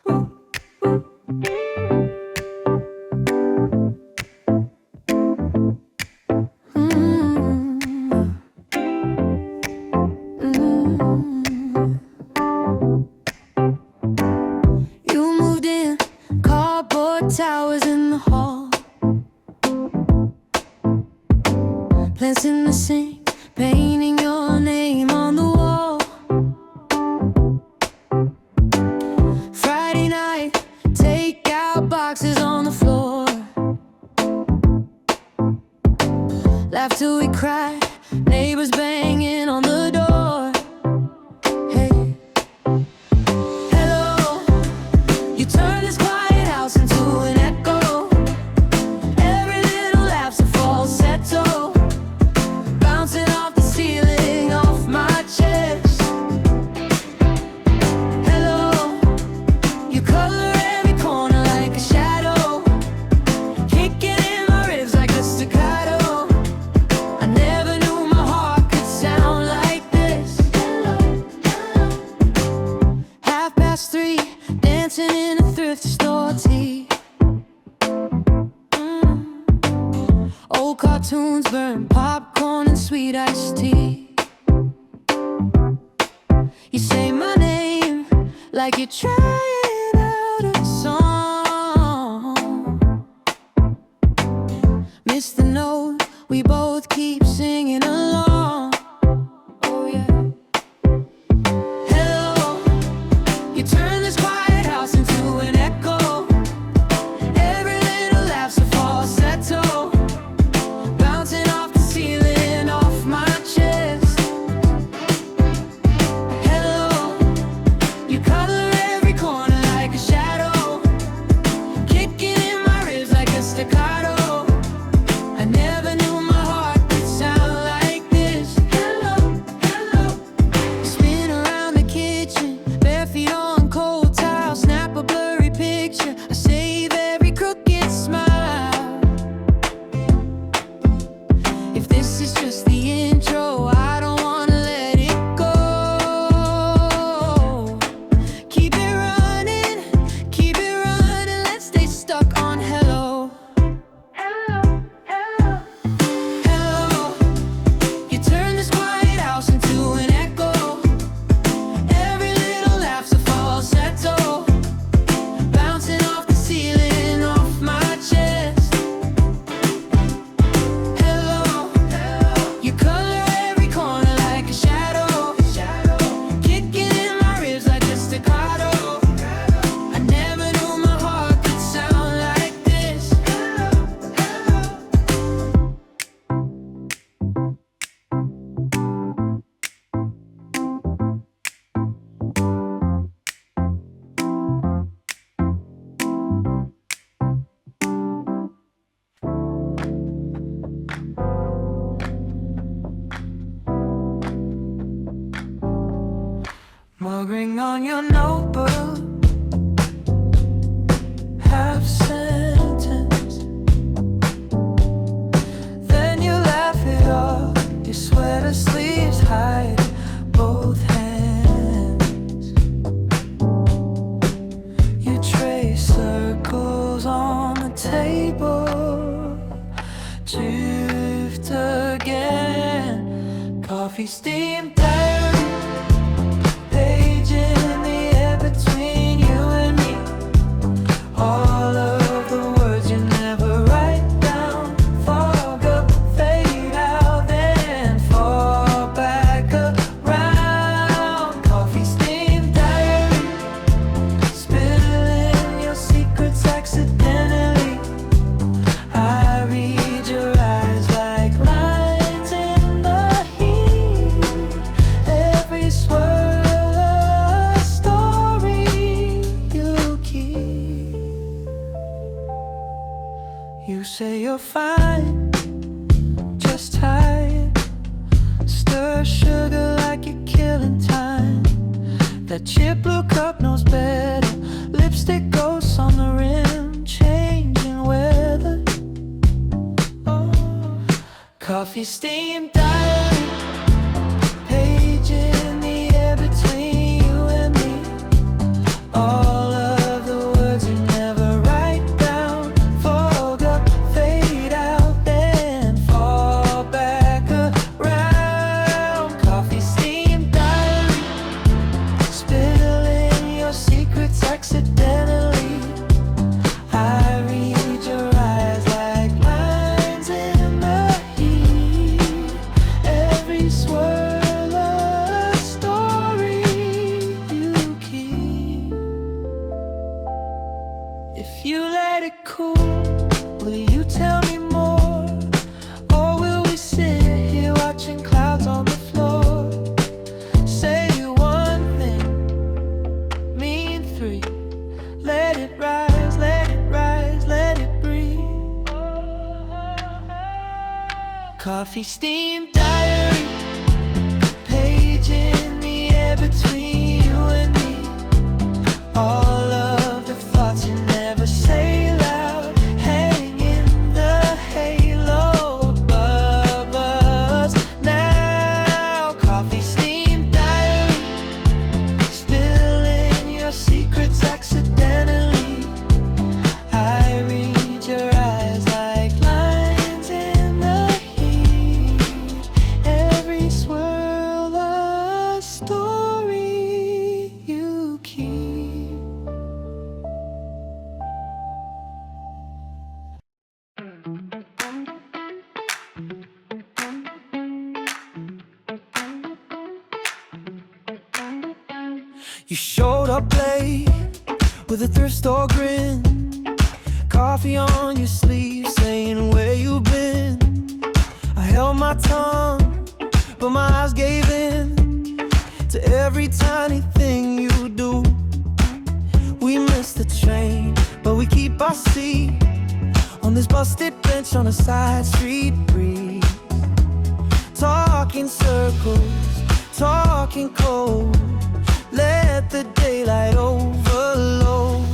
You moved in, cardboard towers in the hall, plants in the sink, painting your name on the wall. Friday night, take out boxes on the floor, laugh till we cry, neighbors banging on the door. Hey, hello, you turn this quiet house into an echo. Every little laugh's a falsetto, bouncing off the ceiling, off my chest. Hello, you color every corner like a shadow, kicking in my ribs like a staccato. I never knew my heart could sound like this. 3:30, dancing in a thrift store tea. Old cartoons burn, popcorn and sweet iced tea. You say my name like you're trying out a song. Miss the note, we both keep singing along. Oh yeah. Hello, you turn this quiet house into an echo. Every little laugh's a falsetto, bouncing off the ceiling, off my chest. Hello, you color every corner like a shadow, kicking in my ribs like a staccato. I never knew my heart could sound like this. Hello, hello. Spin around the kitchen, bare feet on cold tile, snap a blurry picture. I save every crooked smile. If this is just the intro, I don't wanna let it go. Keep it running, let's stay stuck on hello. Hello, hello. Hello, you turn this quiet house into an echo. Every little laugh's a falsetto, bouncing off the ceiling, off my chest. Hello, you color every corner like a shadow, kicking in my ribs like a staccato. I never knew my heart could sound like this. Mugging on your notebook, half sentence, then you laugh it off. Your sweater sleeves hide both hands. You trace circles on the table, drift again. Coffee steam diary, page in the air between you and me. All of the words you never write down, fog up, fade out, then fall back around. Coffee steam diary, spilling your secrets accidentally. I read your eyes like lines in the heat. Every swirl a story you keep. You say you're fine, just tired. Stir sugar like you're killing time. That chip blue cup knows better. Lipstick ghosts on the rim, changing weather. Coffee steam diary, page in the air between you and me. All of coffee steam diary, page in the air between you and me. All of the thoughts you never say loud, hang in the halo above us now. Coffee steam diary, spilling your secrets accidentally. I read your eyes like lines in the heat. Every swirl a story you keep. You showed up late with a thrift store grin, coffee on your sleeve, saying where you been. I held my tongue, but my eyes gave in to every tiny thing you do. We missed the train, but we keep our seat on this busted bench on a side street breeze. Talking circles, talking cold, let the daylight overload.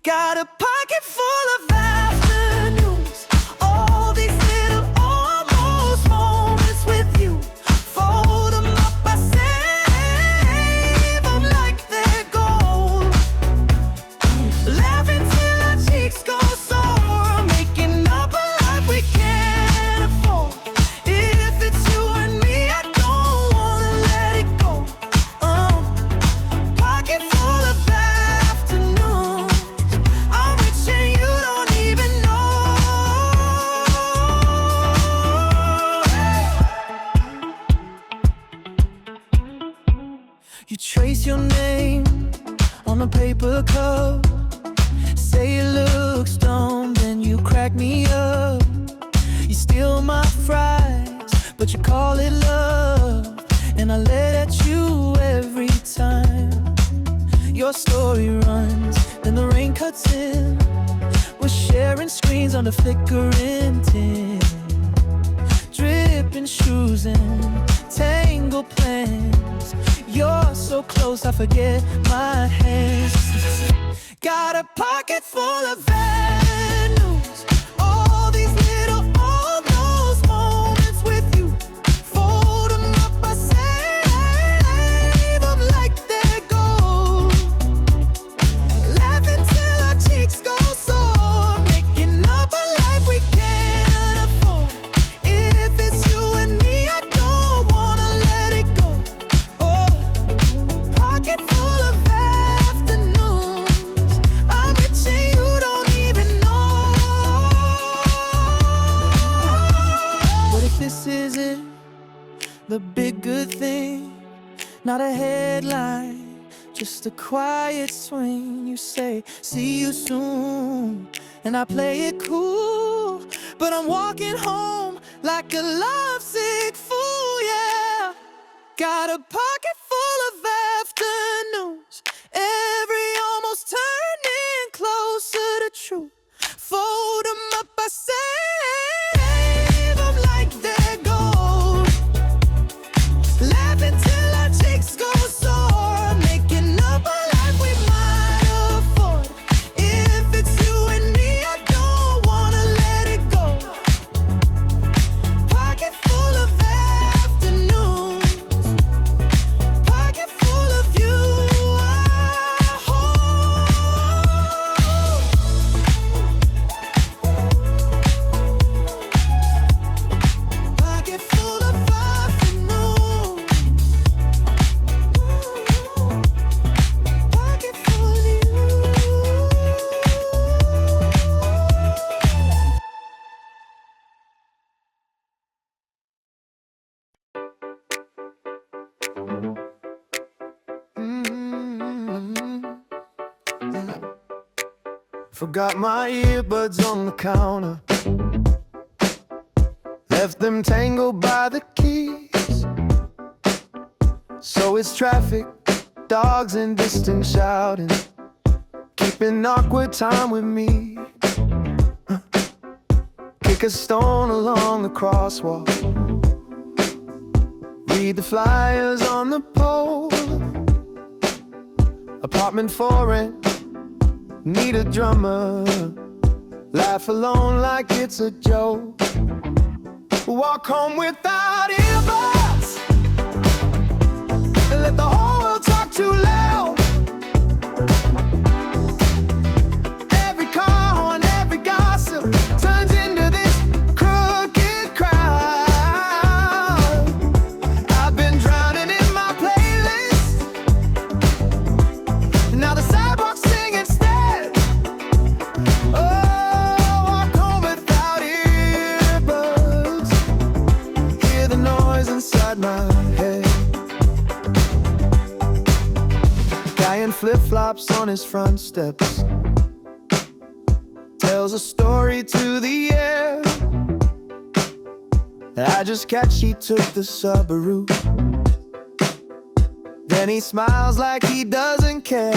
Got a pocket full of afternoons, all these little almost moments with you. Fold them up, I save them like they're gold. Laughing till our cheeks go sore, making up a life we can't afford. If it's you and me, I don't wanna let it go. Pocket full of afternoons, I'm rich and you don't even know. You trace your name on a paper cup, say it looks dumb, then you crack me up. You steal my fries, but you call it love, and I let at you every time. Your story runs, then the rain cuts in. We're sharing screens under flickering tin, dripping shoes and tangled plans. You're so close, I forget my hands. Got a pocket full of avenues, all these little almost moments with you. Fold them up, I save them like they're gold. Laughing till our cheeks go sore, making up a life we can't afford. If it's you and me, I don't wanna let it go. Oh, pocket full of afternoons, I'm rich and you don't even know. What if this is it, the big good thing? Not a headline, just a quiet swing. You say, see you soon, and I play it cool, but I'm walking home like a lovesick fool, yeah. Got a pocket full of afternoons, every almost turning closer to true. Fold them up, I save them like they're gold. Laughing till our cheeks go sore, making up a life we might afford. If it's you and me, I don't wanna let it go. Pocket full of afternoons, pocket full of you. Pocket full of afternoons, pocket full of you. Forgot my earbuds on the counter, left them tangled by the keys. So it's traffic, dogs and distant shouting, keeping awkward time with me. Kick a stone along the crosswalk. Read the flyers on the pole. Apartment for rent, need a drummer. Laugh alone like it's a joke. Walk home without earbuds and let the whole world talk too loud. Every car horn, every gossip turns into this crooked crowd. I've been drowning in my playlist. Now the sidewalks sing instead. Oh, walk home without earbuds. Hear the noise inside my head. Guy in flip-flops on his front steps tells a story to the air. I just catch he took the Subaru. Then he smiles like he doesn't care.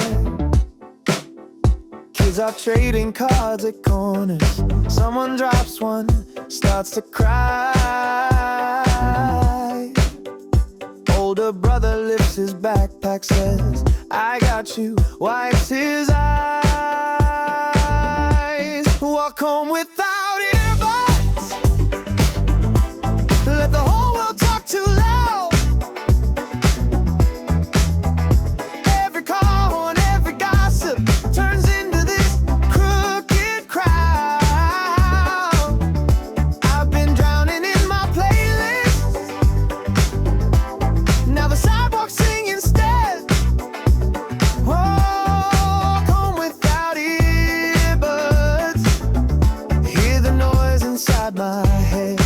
Kids are trading cards at corners. Someone drops one, starts to cry. Older brother lifts his backpack, says, I got you, wipes his eyes. Walk home without earbuds. Let the whole world talk too loud. Every car horn, every gossip turns into this crooked crowd. I've been drowning in my playlist. Now the sidewalks sing instead. Walk home without earbuds. Hear the noise inside my head.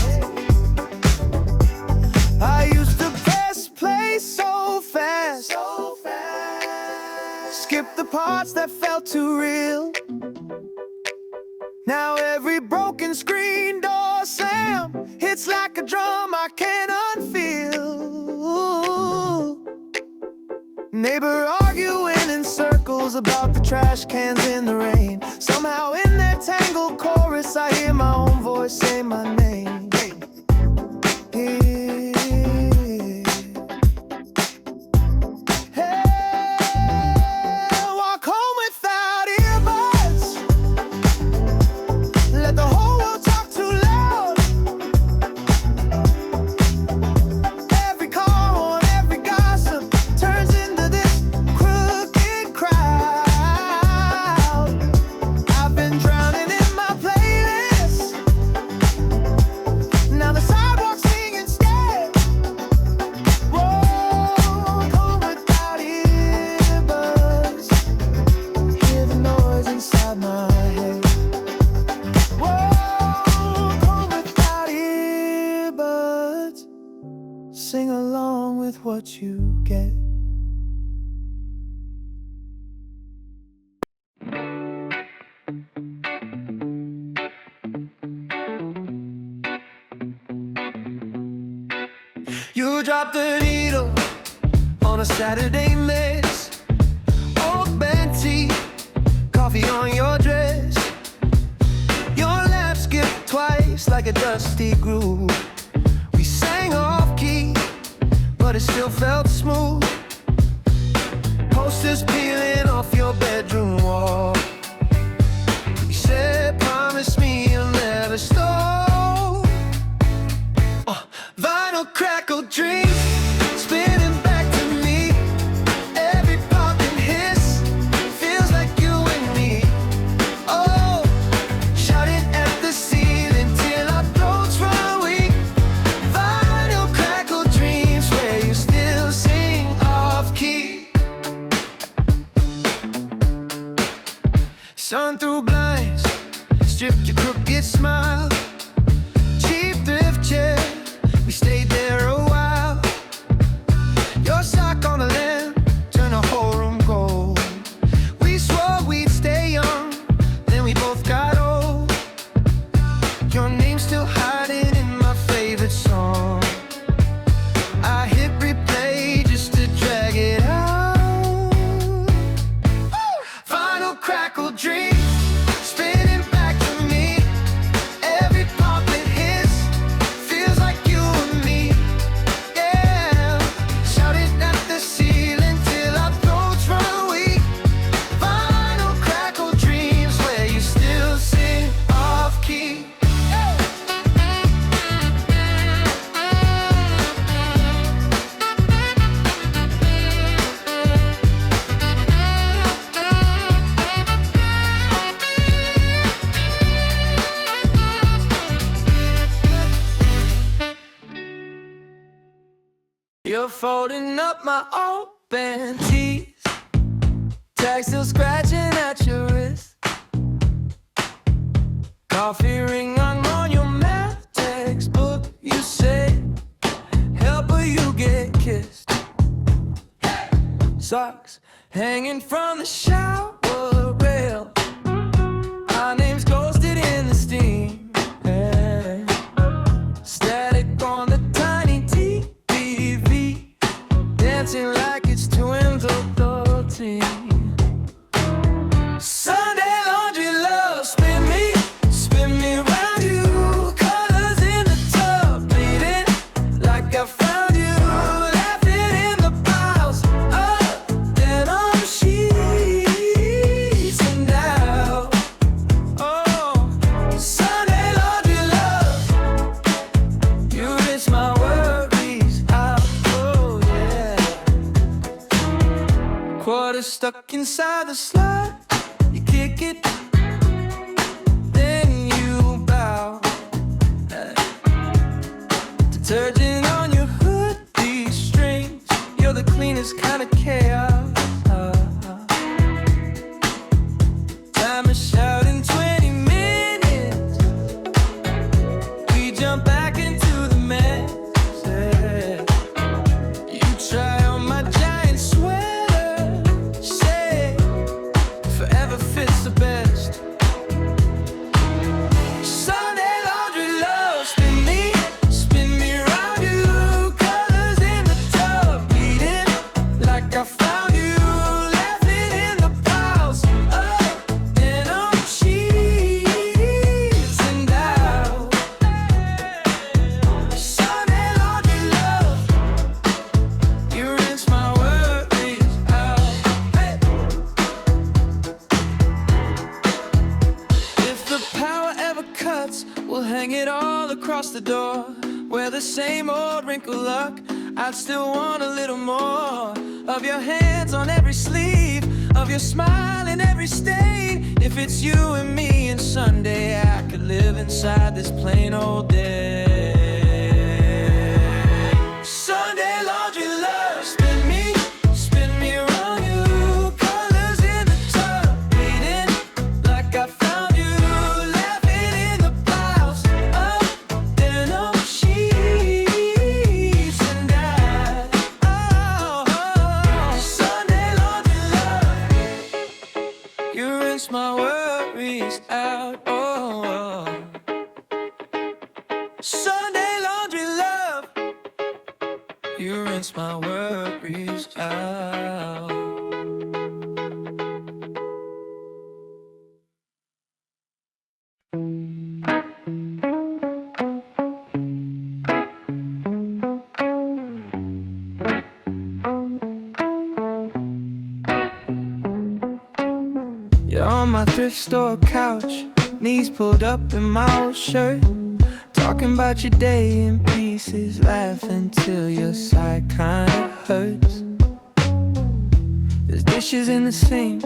I used to press play so fast, skip the parts that felt too real. Now every broken screen door slam hits like a drum I can't unfeel. Neighbor arguing in circles about the trash cans in the rain. Somehow in their tangled chorus I hear my own voice say my name. Hey, walk home without earbuds. Let the whole world talk too loud. Every car horn, every gossip turns into this crooked crowd. I've been drowning in my playlist. Now the sidewalks sing instead. Walk home without earbuds. Hear the noise inside my head. Walk home without earbuds. Sing along with what you get. You dropped the needle on a Saturday mix. Old Benty, coffee on your dress. Your laugh skipped twice like a dusty groove. We sang off key, but it still felt smooth. Posters peeling off your bedroom wall. You said, promise me you'll never stop. Vinyl crackle dreams spinning back to me. Every pop and hiss feels like you and me. Oh, shouting at the ceiling till our throats run weak. Vinyl crackle dreams where you still sing off key. Sun through blinds, stripped your crooked smile. Cheap thrift chair, we stayed there a while. Your sock on a lamp, turn the whole room gold. We swore we'd stay young, then we both got old. Your name's still hiding in my favorite song. I hit replay just to drag it out. Final crackle dream spinning back to me. Still folding up my open tees. Tag still scratching at your wrist. Coffee ring on your math textbook. You say, help or you get kissed. Socks hanging from the shower rail. Our names ghosted in the steam. Hey. Static on the tiny TV, dancing like it's twins of the team. Sunday laundry love, spin me around you. Colors in the tub, bleeding like I found you. Laughing in the piles of denim sheets and out. Oh, Sunday laundry love, you rinse my worries out. Oh yeah. Quarter stuck inside the slot. You kick it, then you bow. Detergent on your hood, these strings. You're the cleanest kind of chaos. Time to shout in 20 minutes. We jump back into the mess. Yeah. You try on my giant sweater. Say, forever fits the best. Sunday laundry love, spin me around you. Colors in the tub, bleeding like I found you. Laughing in the piles of denim sheets and out. Sunday laundry love, you rinse my worries out. Hey. If the power ever cuts, we'll hang it all across the door. Wear the same old wrinkle luck. I'd still want a little more of your hands on every sleeve, of your smile in every stain. If it's you and me and Sunday, I could live inside this plain old day. Sunday laundry love, spin me around you. Colors in the tub, bleeding like I found you. Laughing in the piles of denim sheets and out. Oh, Sunday laundry love, you rinse my worries out. Oh, Sunday laundry love, you rinse my worries out. You're on my thrift store couch, knees pulled up in my old shirt. Talking about your day in pieces, laughing till your side kinda hurts. There's dishes in the sink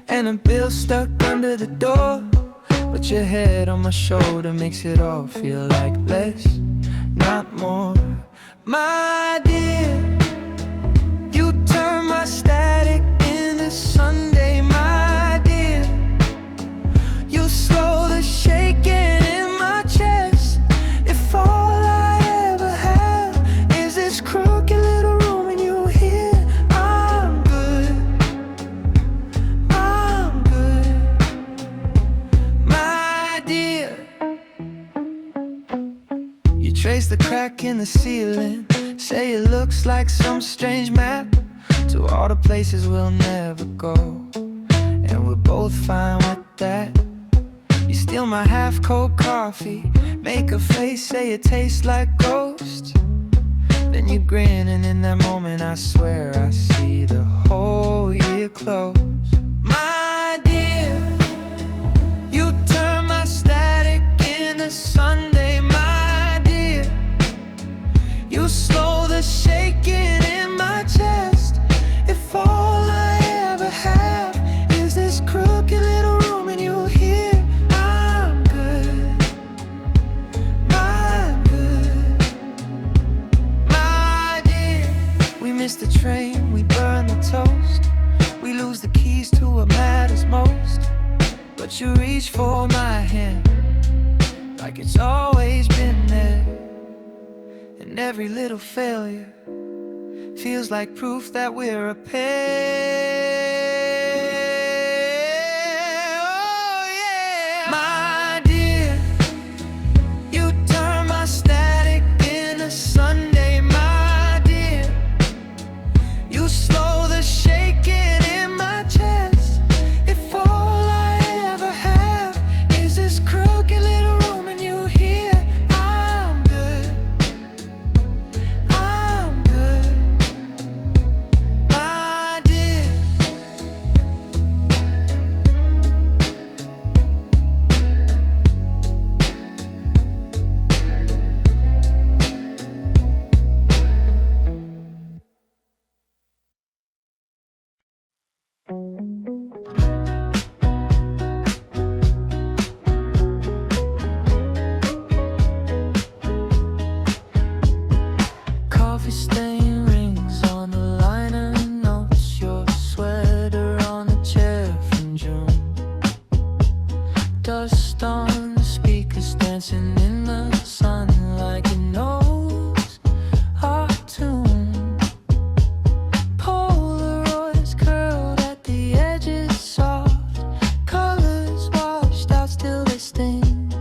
and a bill stuck under the door. But your head on my shoulder makes it all feel like less, not more. My dear, you turn my static into Sunday, my dear. You slow the shaking in my chest. If all I ever have is this crooked little room and you here, I'm good, I'm good. My dear, you trace the crack in the ceiling, say it looks like some strange map to all the places we'll never go, and we're both fine with that. You steal my half-cold coffee, make a face, say it tastes like ghost. Then you grin, and in that moment I swear I see the whole year close. My dear, you turn my static into Sunday, my dear. You slow the shaking in my chest. If all I ever have is this crooked little room and you here, I'm good, I'm good. My dear, miss the train, we burn the toast. We lose the keys to what matters most. But you reach for my hand like it's always been there. And every little failure feels like proof that we're a pair. Oh yeah, my dear, you turn my static into Sunday, my dear. You slow the shaking in my chest. If all I ever have is this crooked little room and you here, I'm good, I'm good, my dear. Coffee stain rings on the liner notes. Your sweater on the chair from June. Dust on the speakers dancing in the sun like it knows our tune. Polaroids curled at the edges, soft colors washed out, still they sting.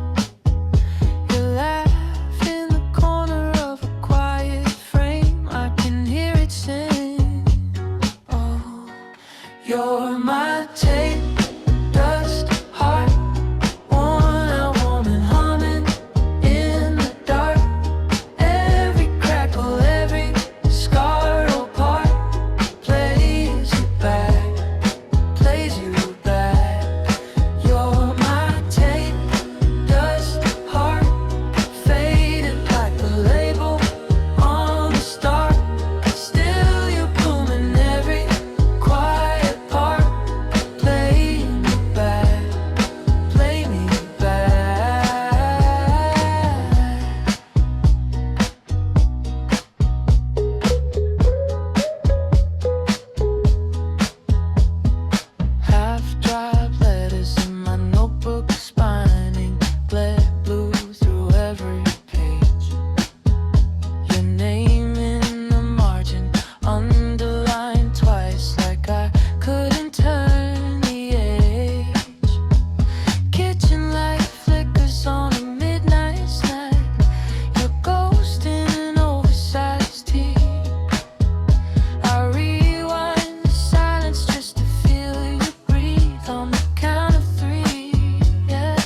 You laugh in the corner of a quiet frame, I can hear it sing. Oh, you're my tape, dust, heart, worn out woman humming in the dark. Every crackle, every scar or part plays you back, plays you back. You're my tape, dust, heart, faded like the label on the start. Still you blooming every quiet part. Play me back, play me back. Half-dried letters in my notebook, spining, glare blue through every page. Your name in the margin, underlined twice, like I couldn't turn the age. Kitchen light flickers on a midnight snack. Your ghost in an oversized tee. I rewind the silence just to feel you breathe on the count of three. Yeah,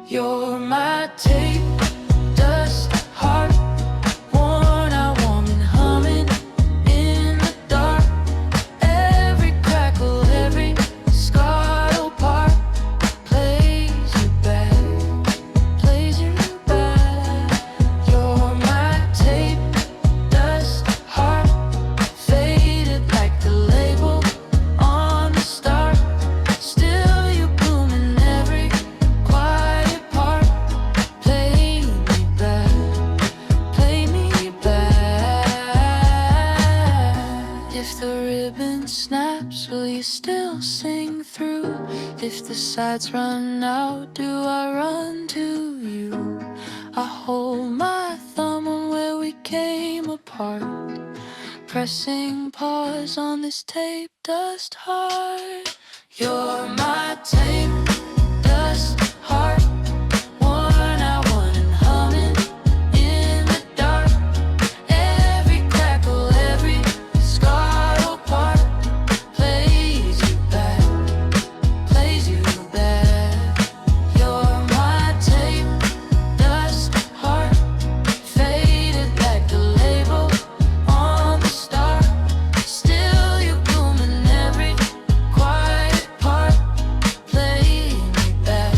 you're my tape, dust, heart, worn out woman humming in the dark. Every crackle, every scar or part plays you back, plays you back. You're my tape, dust, heart, faded like the label on the start. Still you blooming every quiet part. Play me back, play me back. If the ribbon snaps, will you still sing through? If the sides run out, do I run to you? I hold my thumb on where we came apart, pressing pause on this tape, dust, heart. You're my tape, dust, heart, worn out one and humming in the dark. Every crackle, every scar or part plays you back, plays you back. You're my tape, dust, heart, faded like the label on the start. Still you blooming every quiet part. Play me back,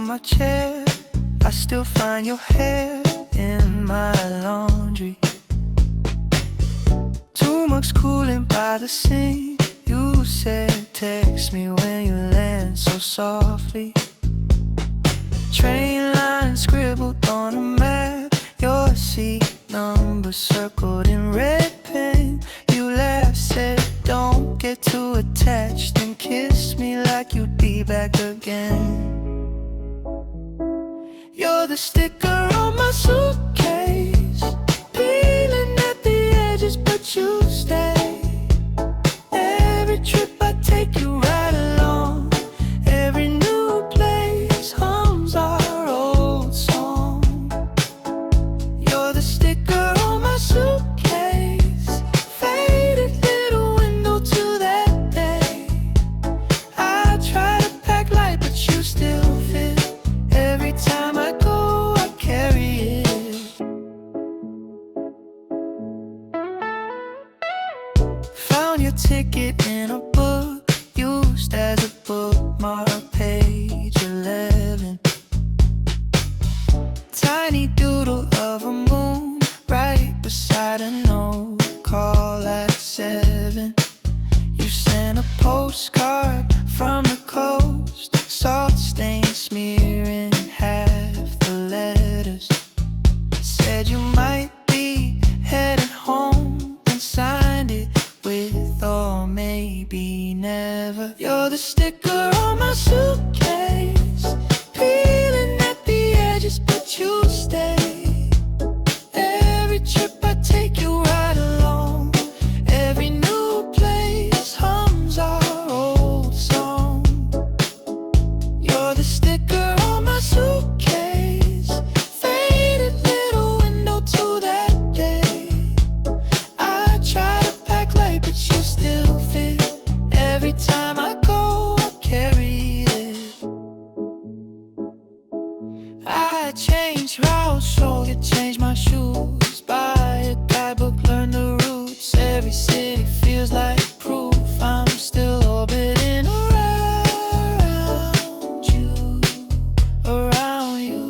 my chair. I still find your hair in my laundry. 2 mugs cooling by the sink. You said text me when you land so softly. Train line scribbled on a map. Your seat number circled in red pen. You laughed, said don't get too attached, and kissed me like you'd be back again. You're the sticker on my suitcase, peeling at the edges but you stay. Every trip I take you right along. Every new place hums our old song. You're the sticker on my suitcase, faded little window to that day. I try to pack light but you still fit. Every time I go I carry it. Found your ticket in a book, used as a bookmark, page 11. Tiny doodle of a moon right beside a note, call at 7. You sent a postcard from the coast, salt stains smearing half the letters. Said you might be heading home and signed it with or maybe never. You're the sticker on my suitcase, peeling at the edges but you stay. Every trip I take you right along. Every new place hums our old song. You're the sticker on my suitcase, faded little window to that day. I try to pack light but you still fit. Every time I go I carry it. I change routes so you change my shoes. Buy a guidebook, learn the routes. Every city feels like proof I'm still orbiting around you, around you.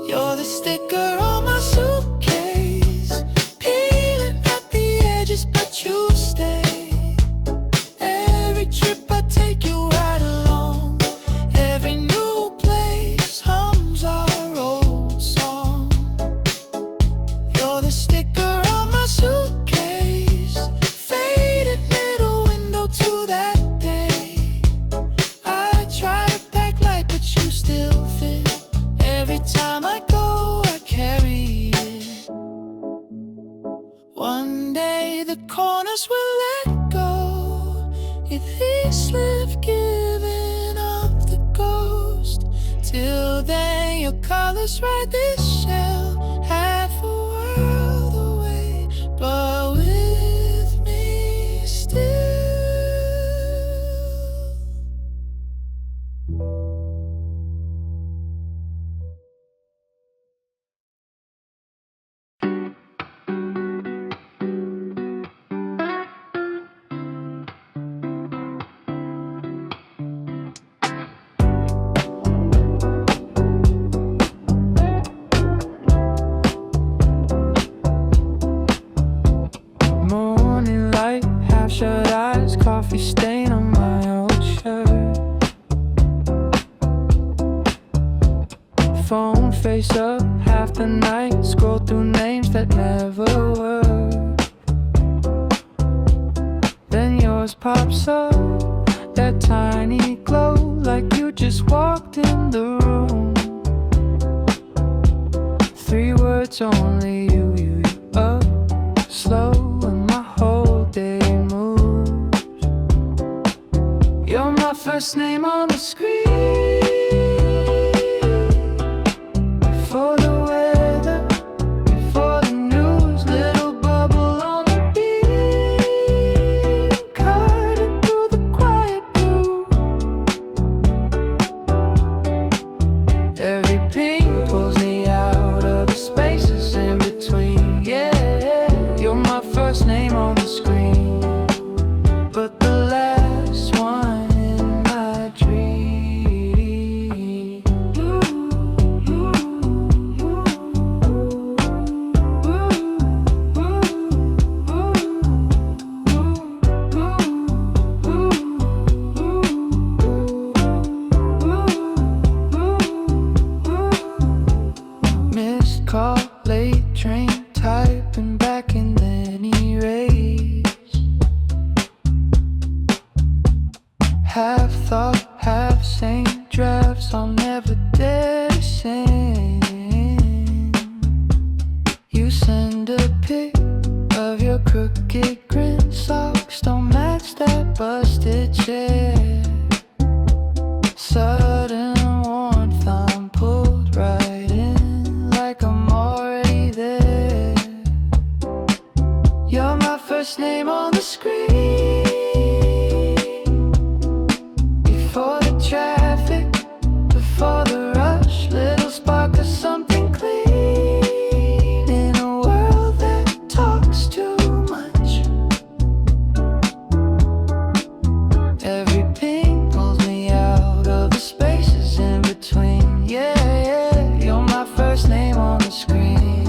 You're the sticker on my suitcase, peeling at the edges but you stay. Every trip I take you right along. Every new place hums our old song. You're the sticker on my suitcase, faded little window to that day. I try to pack light but you still fit. Every time I go I carry it. One day the corners will let go. At least live giving up the ghost. Till then your colors ride this shell, half a world away, but with me still. Morning light, half shut eyes, coffee stain on my old shirt. Phone face up, half the night, scroll through names that never were. Then yours pops up, that tiny glow, like you just walked in the room. 3 words only, you up, slow, and my whole day moves. You're my first name on the screen. Before the weather, before the news, little bubble on the beat, cutting through the quiet blue. Every ping pulls me out of the spaces in between. Yeah, you're my first name on the screen, but the last one in my dreams. promise I'll never dare to sing. You send a pic of your crooked grin. Socks don't match that busted chair. Sudden warmth, I'm pulled right in like I'm already there. You're my first name on the screen. Before the traffic, before the rush, little spark of something clean. In a world that talks too much, every ping pulls me out of the spaces in between. Yeah, yeah, you're my first name on the screen,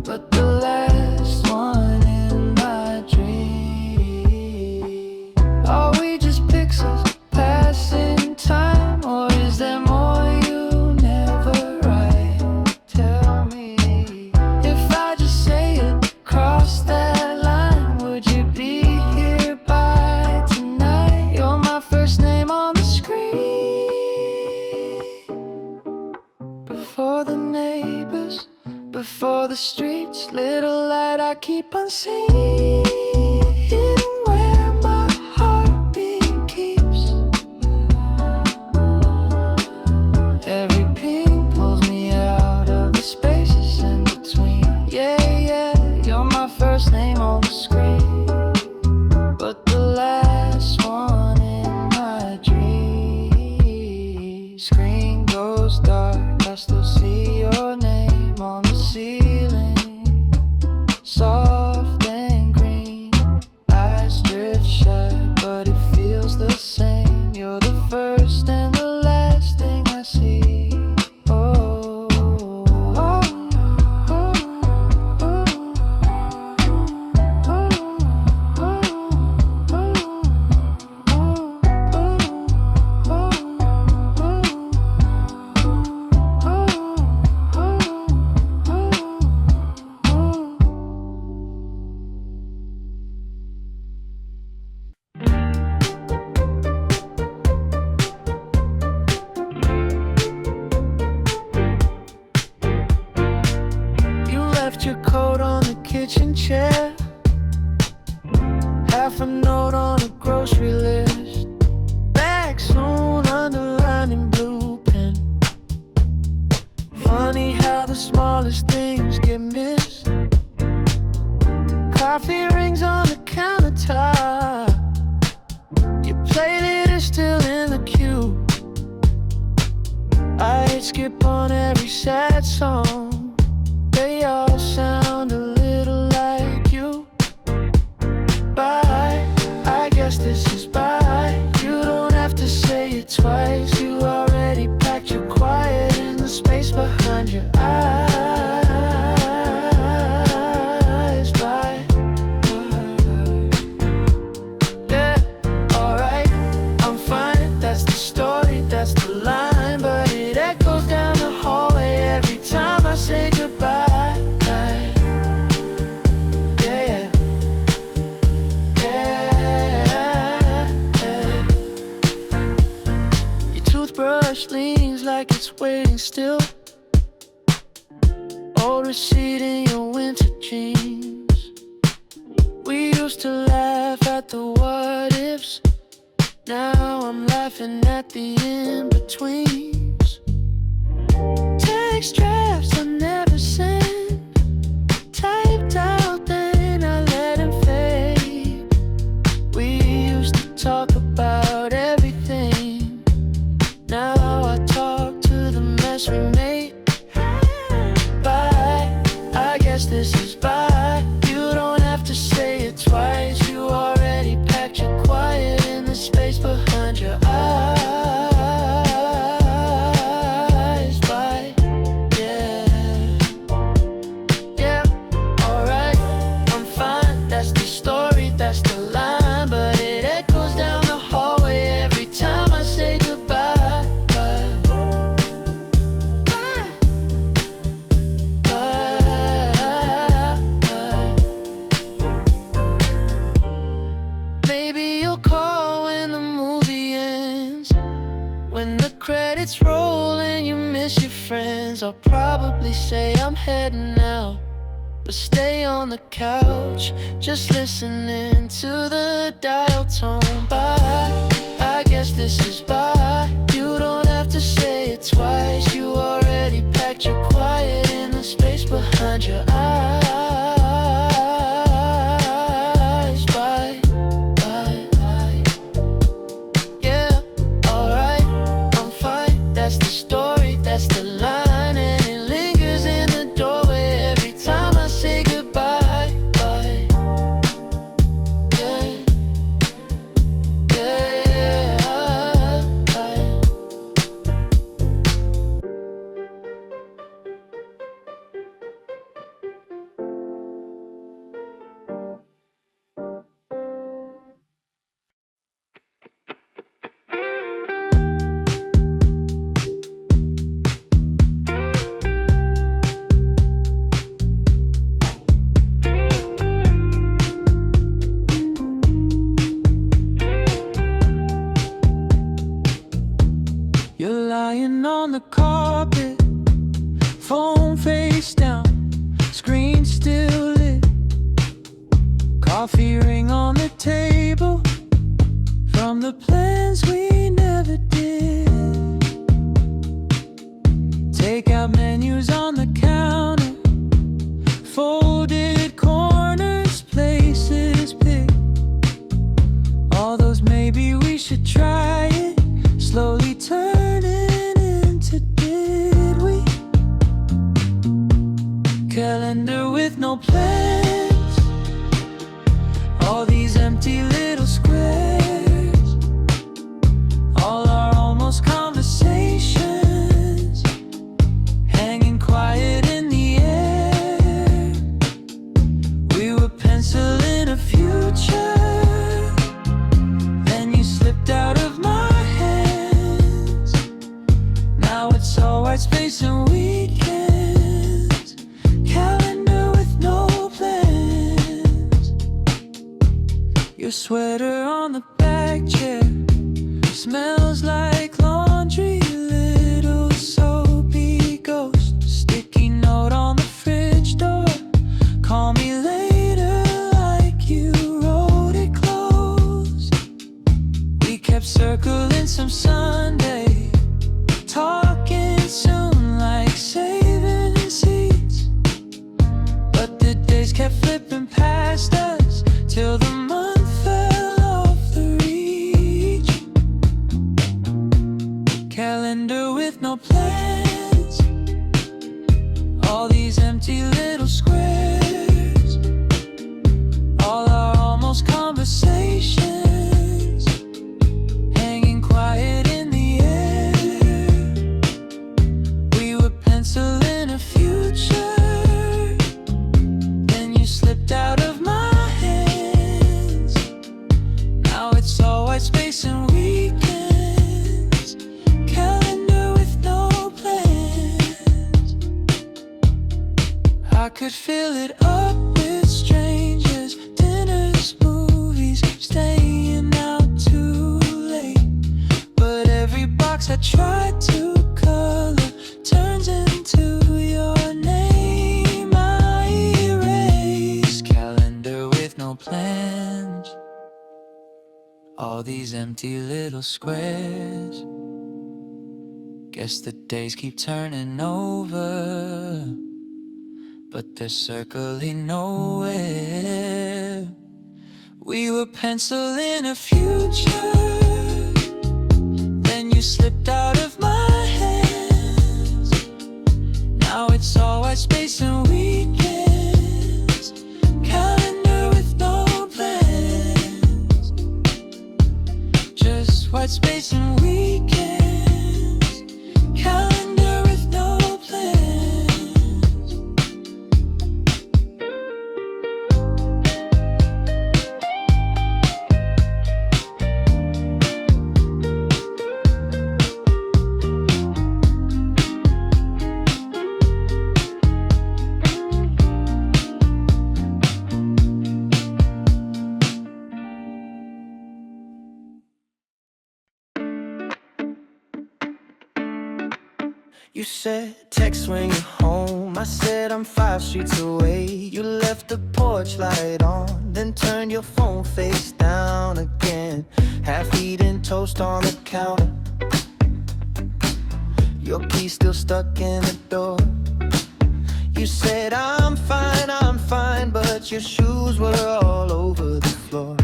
but the last one in my dream. Are we just pixels passing time, or is there more you never write? Tell me, if I just say it, cross that line, would you be here by tonight? You're my first name on the screen. Before the neighbors, before the streets, little light I keep on seeing, where my heartbeat keeps. Every ping pulls me out of the spaces in between. Yeah, yeah, you're my first name on the screen, but the last one in my dream. Screen goes dark, I still see your name on the ceiling. Soft and green, eyes drift shut, but it feels the same. You're the first and the last thing I see. Oh, oh, oh, oh, you left your coat on the kitchen chair, half a note on a grocery list, back soon underlined in blue pen. Funny how the smallest things get missed. Coffee rings on the countertop, your playlist is still in the queue. I hit skip on every sad song, they all sound a little like you. Bye, I guess this is bye. You don't have to say it twice, you already packed your quiet in the space behind your eyes. Bye. Yeah, alright, I'm fine, that's the story, that's the line, but it echoes down the hallway every time I say goodbye. Yeah, yeah, yeah. Your toothbrush leans like it's waiting still. Old receipt in your winter jeans. We used to laugh at the what ifs, now I'm laughing at the in-betweens. Text drafts I never sent, typed out then I let him fade. We used to talk about everything, now I talk to the mess we made. Bye, I guess this is bye. You don't have to say it twice, you already packed your quiet in the space behind your eyes. Bye, yeah, yeah, alright, I'm fine, that's the story, that's the line, but it echoes down the hallway every time I say goodbye. Bye, bye, bye. Maybe you'll call when the movie ends, when the credits credits roll and you miss your friends, I'll probably say I'm heading out, but stay on the couch, just listening to the dial tone. Bye, I guess this is bye. You don't have to say it twice. You already packed your quiet in the space behind your eyes. Bye, bye, bye. Yeah, alright, I'm fine. That's the story, that's the line, and it lingers in the doorway every time I say goodbye. Bye. Yeah, yeah, bye. You're lying on the carpet, phone face down, screen still lit, coffee ring on the table from the plans we never did. Takeout menus on the counter, folded corners, places picked. All those maybe we should try it, slowly turning into did we? Calendar with no plans, all these empty little squares, all our almost conversations hanging quiet in the air. We were penciling a future, then you slipped out of my hands. Now it's all white space and weekends, calendar with no plans. Your sweater on the back chair smells like laundry, little soapy ghost, sticky note on the fridge door, call me later like you wrote it close. We kept circling some Sunday, talking soon like saving seats, but the days kept flipping past us till the month fell off the reach. Calendar with no plans, all these empty little squares, all our almost conversations hanging quiet in the air. We were penciling a future, then you slipped out of my hands. Now it's all white space and weekends, calendar with no plans. I could fill it up with strangers, dinners, movies, staying out too late, but every box I tried to color turns into your name I erase. Calendar with no plans, all these empty little squares. Guess the days keep turning over, but they're circling nowhere. We were penciling a future, then you slipped out of my hands. Now it's all white space and weekends, calendar with no plans. Just white space and weekends, calendar with no plans. You said text when you're home. I said I'm 5 streets away. You left the porch light on, then turned your phone face down again. Half eaten toast on the counter, your key still stuck in the door. You said I'm fine, but your shoes were all over the floor.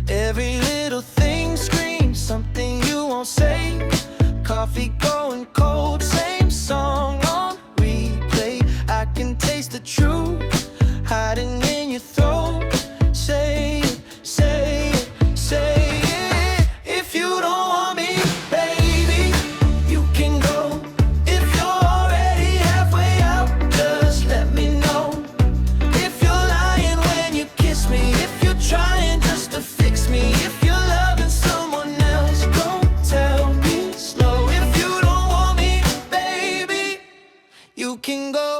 Every little thing screams something you won't say. Coffee going cold, same song on replay. I can taste the truth hiding in your throat. Say it, say it, say it. If you don't want me, baby, you can go. If you're already halfway out, just let me know. If you're lying when you kiss me, if you're trying just to fix me, if you're loving someone else, don't tell me slow. If you don't want me, baby, you can go.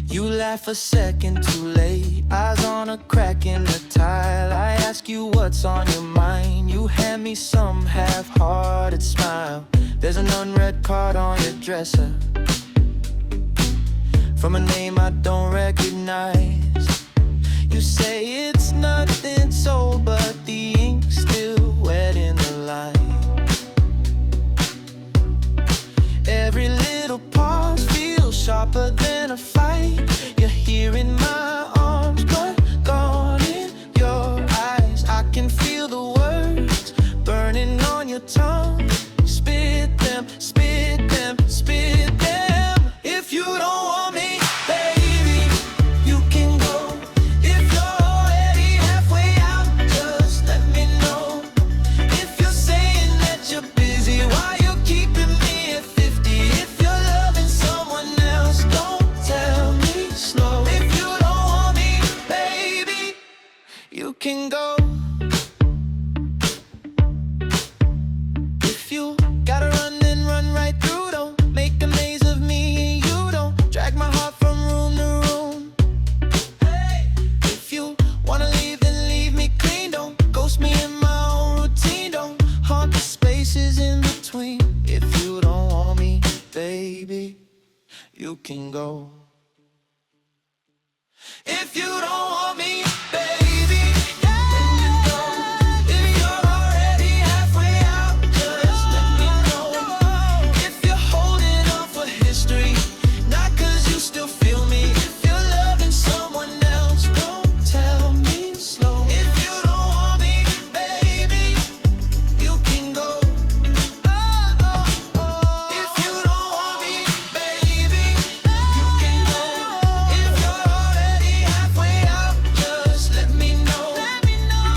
You laugh a second too late, eyes on a crack in the tile. I ask you what's on your mind, you hand me some half-hearted smile. There's an unread card on your dresser from a name I don't recognize. You say it's nothing sold, but the ink's still wet in the line. Every little pause feels sharper than a fight. You're here in my arms, but gone in your eyes. I can feel the words burning on your tongue. Spit them, spit them, spit them. If you don't want me, baby, you can go. If you're already halfway out, just let me know. If you're saying that you're busy, why you keeping me at 50? If you're loving someone else, don't tell me slow. If you don't want me, baby, you can go. If you gotta run, then run right through. Don't make a maze of me, you don't drag my heart from room to room. If you wanna leave, then leave me clean. Don't ghost me in my own routine. Don't haunt the spaces in between. If you don't want me, baby, you can go. If you don't want me, baby, then you go. If you're already halfway out, just let me know. If you're holding on for history, not 'cause you still feel me. If you're loving someone else, don't tell me slow. If you don't want me, baby, you can go. If you don't want me, baby, you can go. If you're already halfway out, just let me know.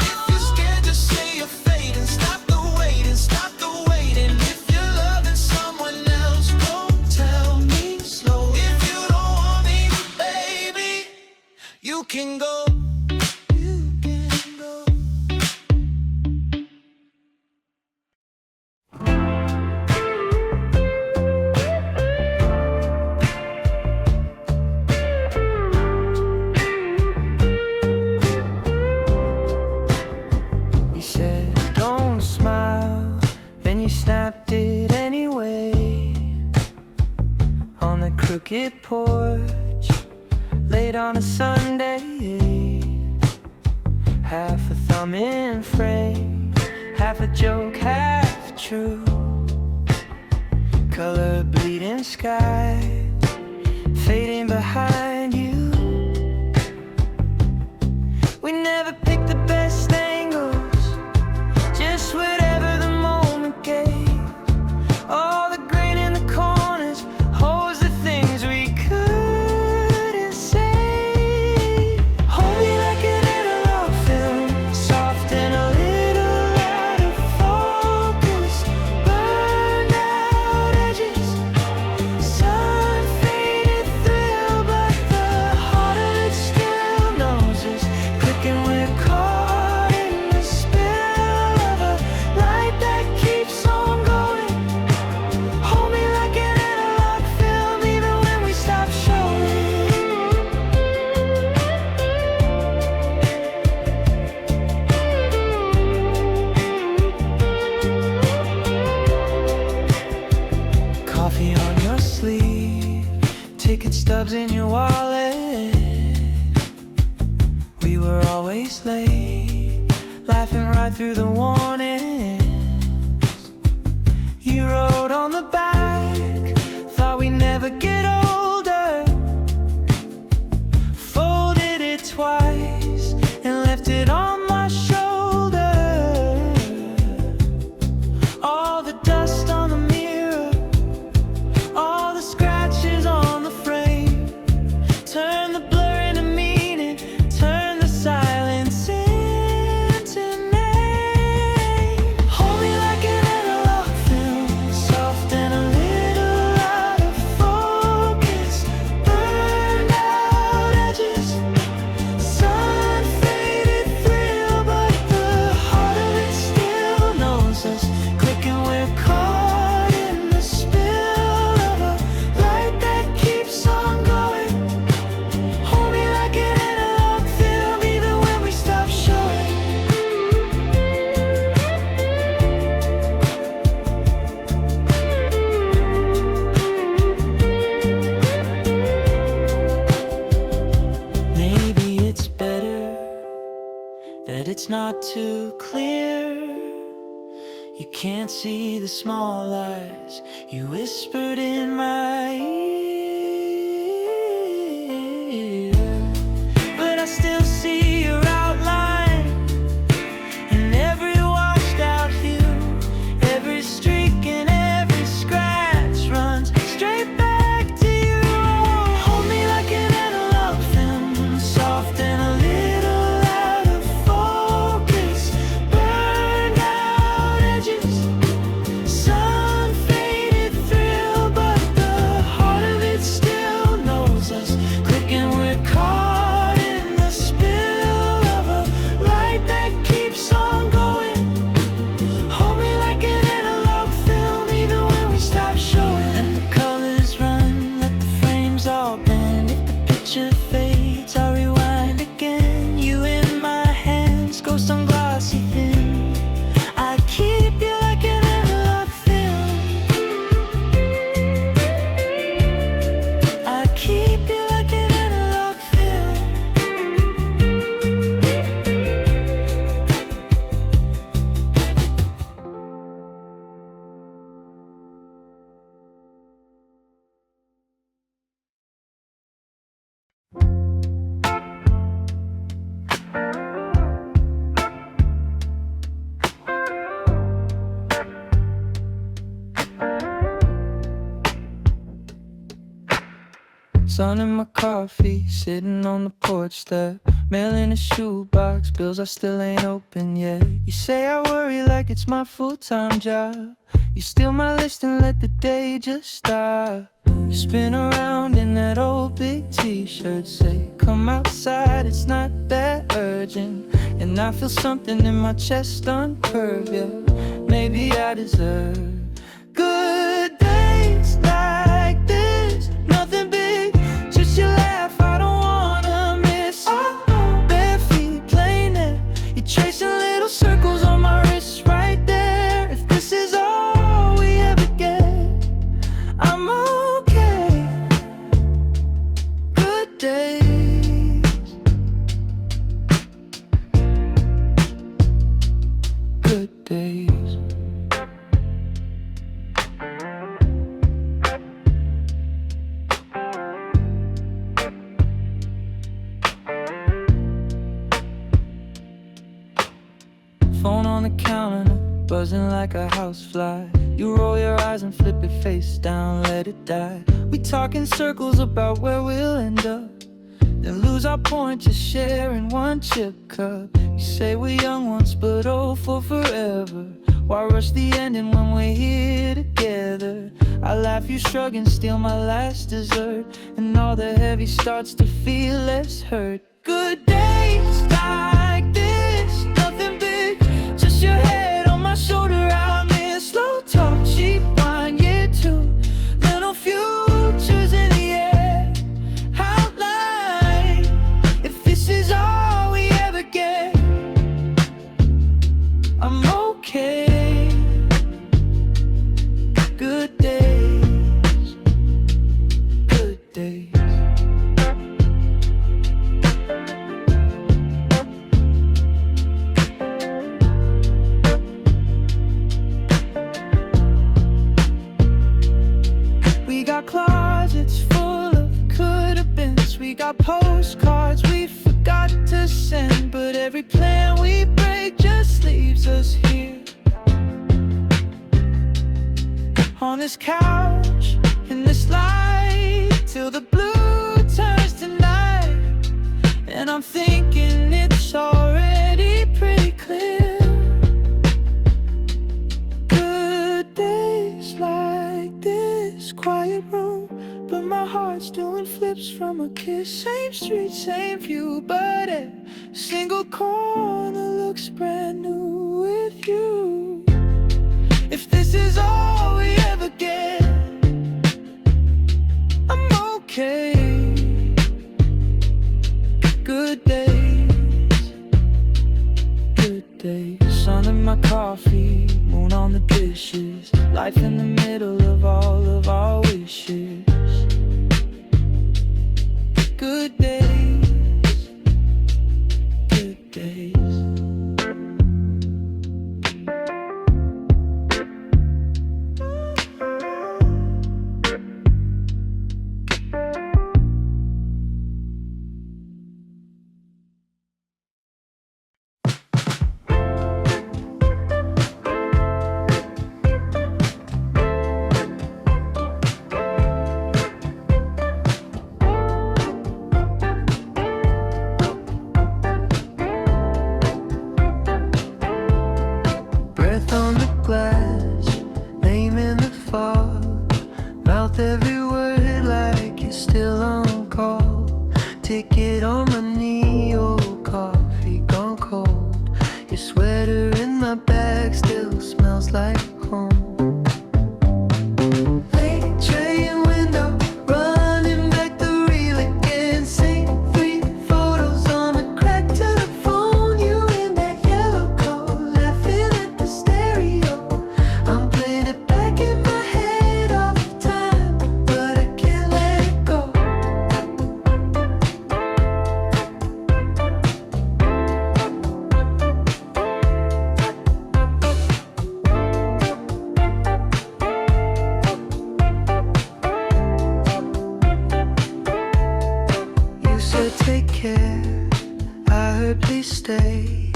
If you're scared, just say you're fading. Stop the waiting, stop the waiting. If you're loving someone else, don't tell me slow. If you don't want me, baby, you can go. You can go. You said don't smile, then you snapped it anyway. On the crooked porch, late on a Sunday. Half a thumb in frame, half a joke, half true. Color bleeding sky, fading behind you. We never picked the best angles, just whatever the moment gave. All the grain in the corners holds the things we couldn't say. Hold me like an analog film, soft and a little out of focus. Burned out edges, sun faded thrill, but the right through the warnings. You wrote on the back, thought we'd never get older. Folded it twice and left it on my shoulder. All the dust on the mirror, all the scratches on the frame. Turn the blur into meaning, turn the silence into name. Hold me like an analog film, soft and a little out of focus. Burned out edges, sun faded thrill, but the heart of it still knows us. Clicking, we're caught in the spill of a light that keeps on going. Hold me like an analog film, even when we stop showing. Maybe it's better that it's not too clear. You can't see the small lies you whispered in my ear. But I still see your outline in every washed out hue. Every streak and every scratch runs straight back to you. Hold me like an analog film, soft and a little out of focus. Burned out edges, sun faded thrill, but the heart of it still knows us. Clicking, we're caught in the spill of a light that keeps on going. Hold me like an analog film, even when we stop showing. Let the colors run, let the frames all bend. If the picture fades, I'll rewind again. You in my hands, ghost on glossy thin. I keep you like an analog film. I keep you like an analog film. Sun in my coffee, sitting on the porch step. Mail in a shoebox, bills I still ain't open yet. You say I worry like it's my full-time job. You steal my list and let the day just stop. You spin around in that old big t-shirt, say come outside, it's not that urgent. And I feel something in my chest uncurve, yeah. Maybe I deserve good days like this. Nothing big, just your laugh, I don't wanna miss. Oh, bare feet playing there, you're tracing little circles on my wrist right there. If this is all we ever get, I'm okay. Good days, good days. Phone on the counter, buzzing like a housefly. You roll your eyes and flip it face down, let it die. We talk in circles about where we'll end up, then lose our point just sharing one chip cup. You say we're young once, but old for forever. Why rush the ending when we're here together? I laugh, you shrug and steal my last dessert, and all the heavy starts to feel less hurt. Good days like this, nothing big, just your head on my shoulder. I'll miss slow talk, cheap wine, yeah, too. Little futures in the air, outline. If this is all we ever get, I'm okay. Good days, good days. got postcards we forgot to send, but every plan we break just leaves us here on this couch, in this light, till the blue turns to night. And I'm thinking it's already pretty clear. Good days like this, quiet room, but my heart's doing flips from a kiss. Same street, same view, but every single corner looks brand new with you. If this is all we ever get, I'm okay. Good days, good days. Sun in my coffee, moon on the dishes, life in the middle of all of our wishes. Good days, good days. Every word like you're still on call. Ticket on my knee, old coffee gone cold. Your sweater in my bag still smells like home. Late train window, running back the reel again. Same 3 photos on a crack to the phone. You in that yellow coat, laughing at the stereo. I'm playing it back in my head all the time, but I can't let it go. You said take care, I heard please stay.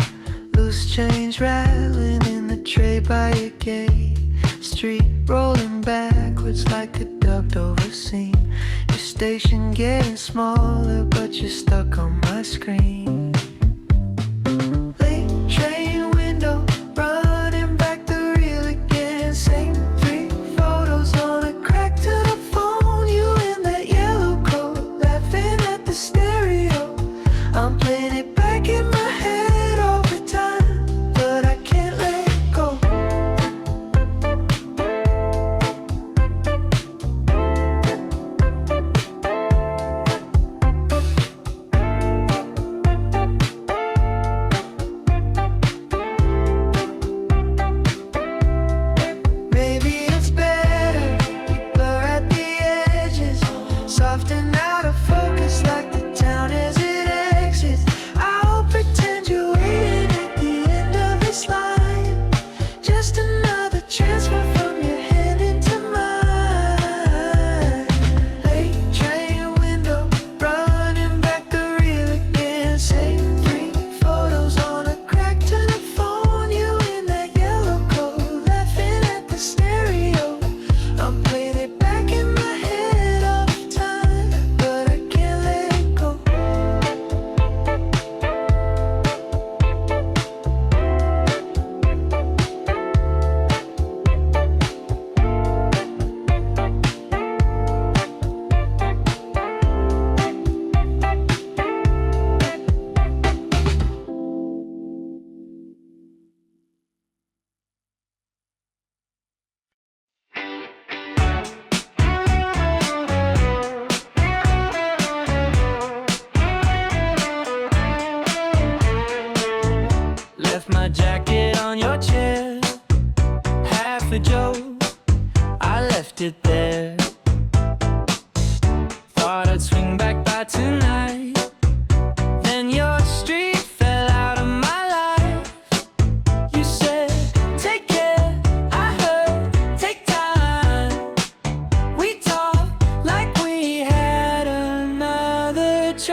Loose change rattling in the tray by your gate. Street rolling backwards like a dubbed over scene. Your station getting smaller, but you're stuck on my screen. Late train window, running back the reel again. Same 3 photos on a crack to the phone. You in that yellow coat, laughing at the stereo. I'm playing it back in my head all the time, but I can't let it go. Maybe it's better you blur at the edges, soften out of focus like the town as it exits. I'll pretend you're waiting at the end of this line, just another transfer from your hand into mine. Late train window, running back the reel again. Same 3 photos on a crack to the phone. You in that yellow coat, laughing at the stereo. I'm playing it back in my head all the time, but I can't let it go. Left my jacket on your chair, half a joke, I left it there. Thought I'd swing back by tonight, then your street fell out of my life. You said, take care, I heard, take time. We talked like we had another chance.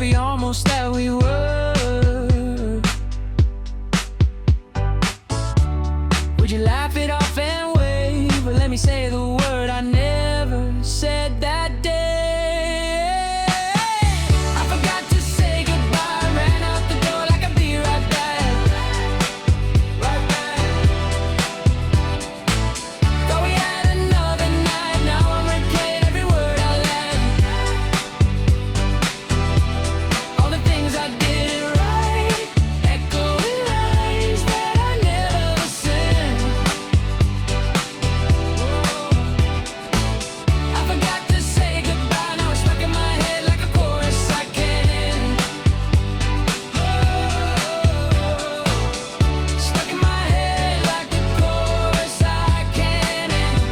every almost that we were. Would you laugh it off and wave, or let me say the word I never said that day? I forgot to say goodbye, ran out the door like I'd be right back. Right back. Thought we had another night, now I'm replaying every word I left. All the things I did right, echoing lines that I never said. I forgot to say goodbye, now it's stuck in my head like a chorus I can't end. Stuck in my head like a chorus I can't end.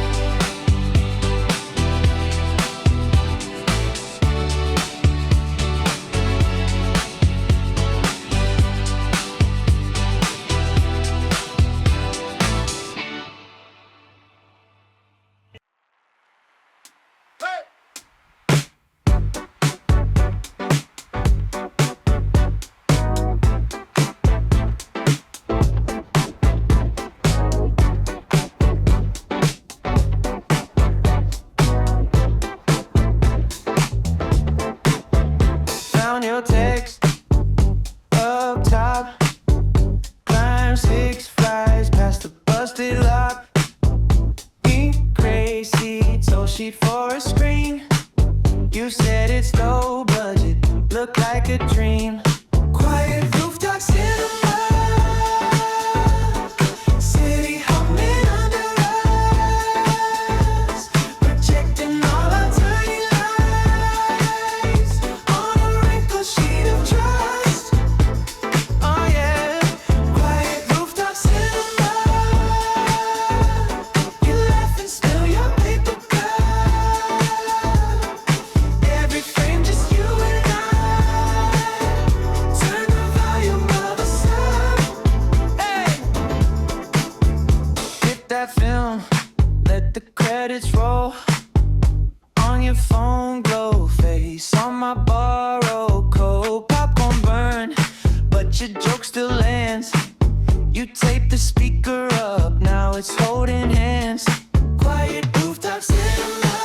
Found your text up top. Climb 6 flights past the busted lock. Me crazy, told sheet for a screen. You said it's low budget, look like a dream. Quiet rooftop cinema, city humming under us, projecting all our tiny lives on a wrinkled sheet of trust. Oh yeah, quiet rooftop cinema. You laugh and spill your paper cup. Every frame just you and I. Turn the volume of us up. Hey, hit that film, let the credits roll. On your phone, glow face on my borrowed coat. Popcorn burn, but your joke still lands. You tape the speaker up, now it's holding hands. Quiet rooftop cinema,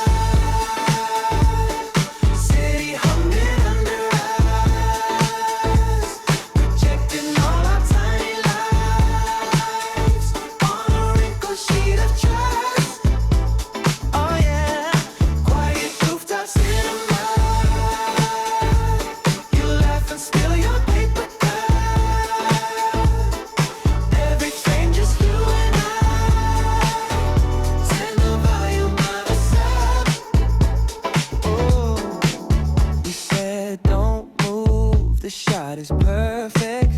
city humming under us, projecting all our tiny lives on a wrinkled sheet of trust. Oh yeah, quiet rooftop cinema. You laugh and spill your paper cup. Every frame just you and I. Turn the volume of us up. Oh, you said don't move, the shot is perfect.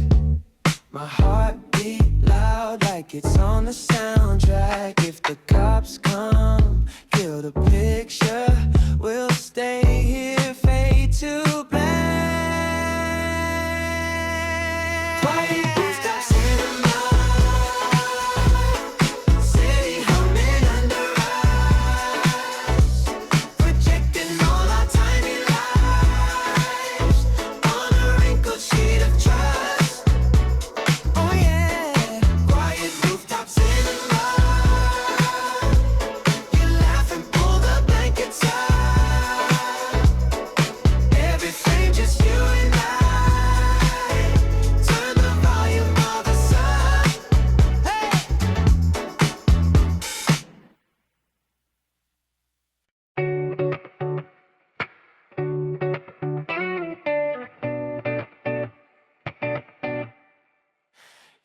My heart beat loud like it's on the soundtrack. If the cops come, kill the picture. We'll stay here, fade to black. Quiet rooftop cinema, city humming under us, projecting all our tiny lives on a wrinkled sheet of trust. Oh yeah, quiet rooftop cinema. You laugh and pull the blankets up. Every frame just you and I. Turn the volume of us up. Hey.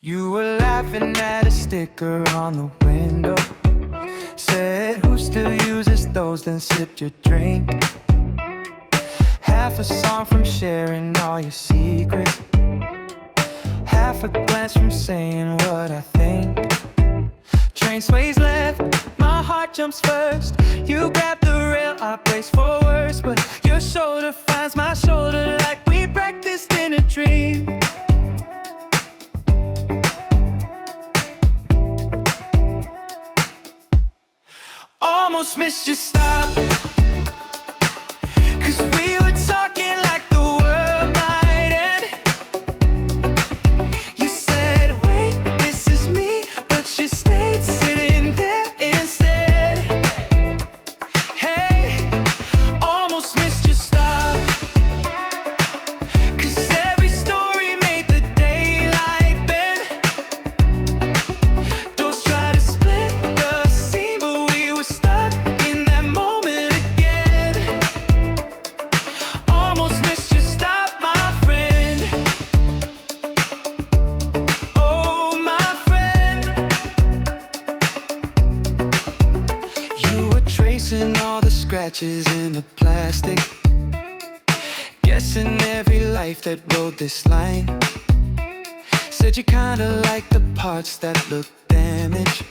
You were laughing at a sticker on the window. Said, who still uses those? Then sipped your drink. Half a song from sharing all your secrets. Half a glance from saying what I think. Train sways left, my heart jumps first. You grab the rail, I brace for worse. But your shoulder finds my shoulder like we practiced in a dream. Almost missed your stop, 'cause we were talking like the world scratches in the plastic. Guessing every life that rode this line. Said you kinda like the parts that look damaged.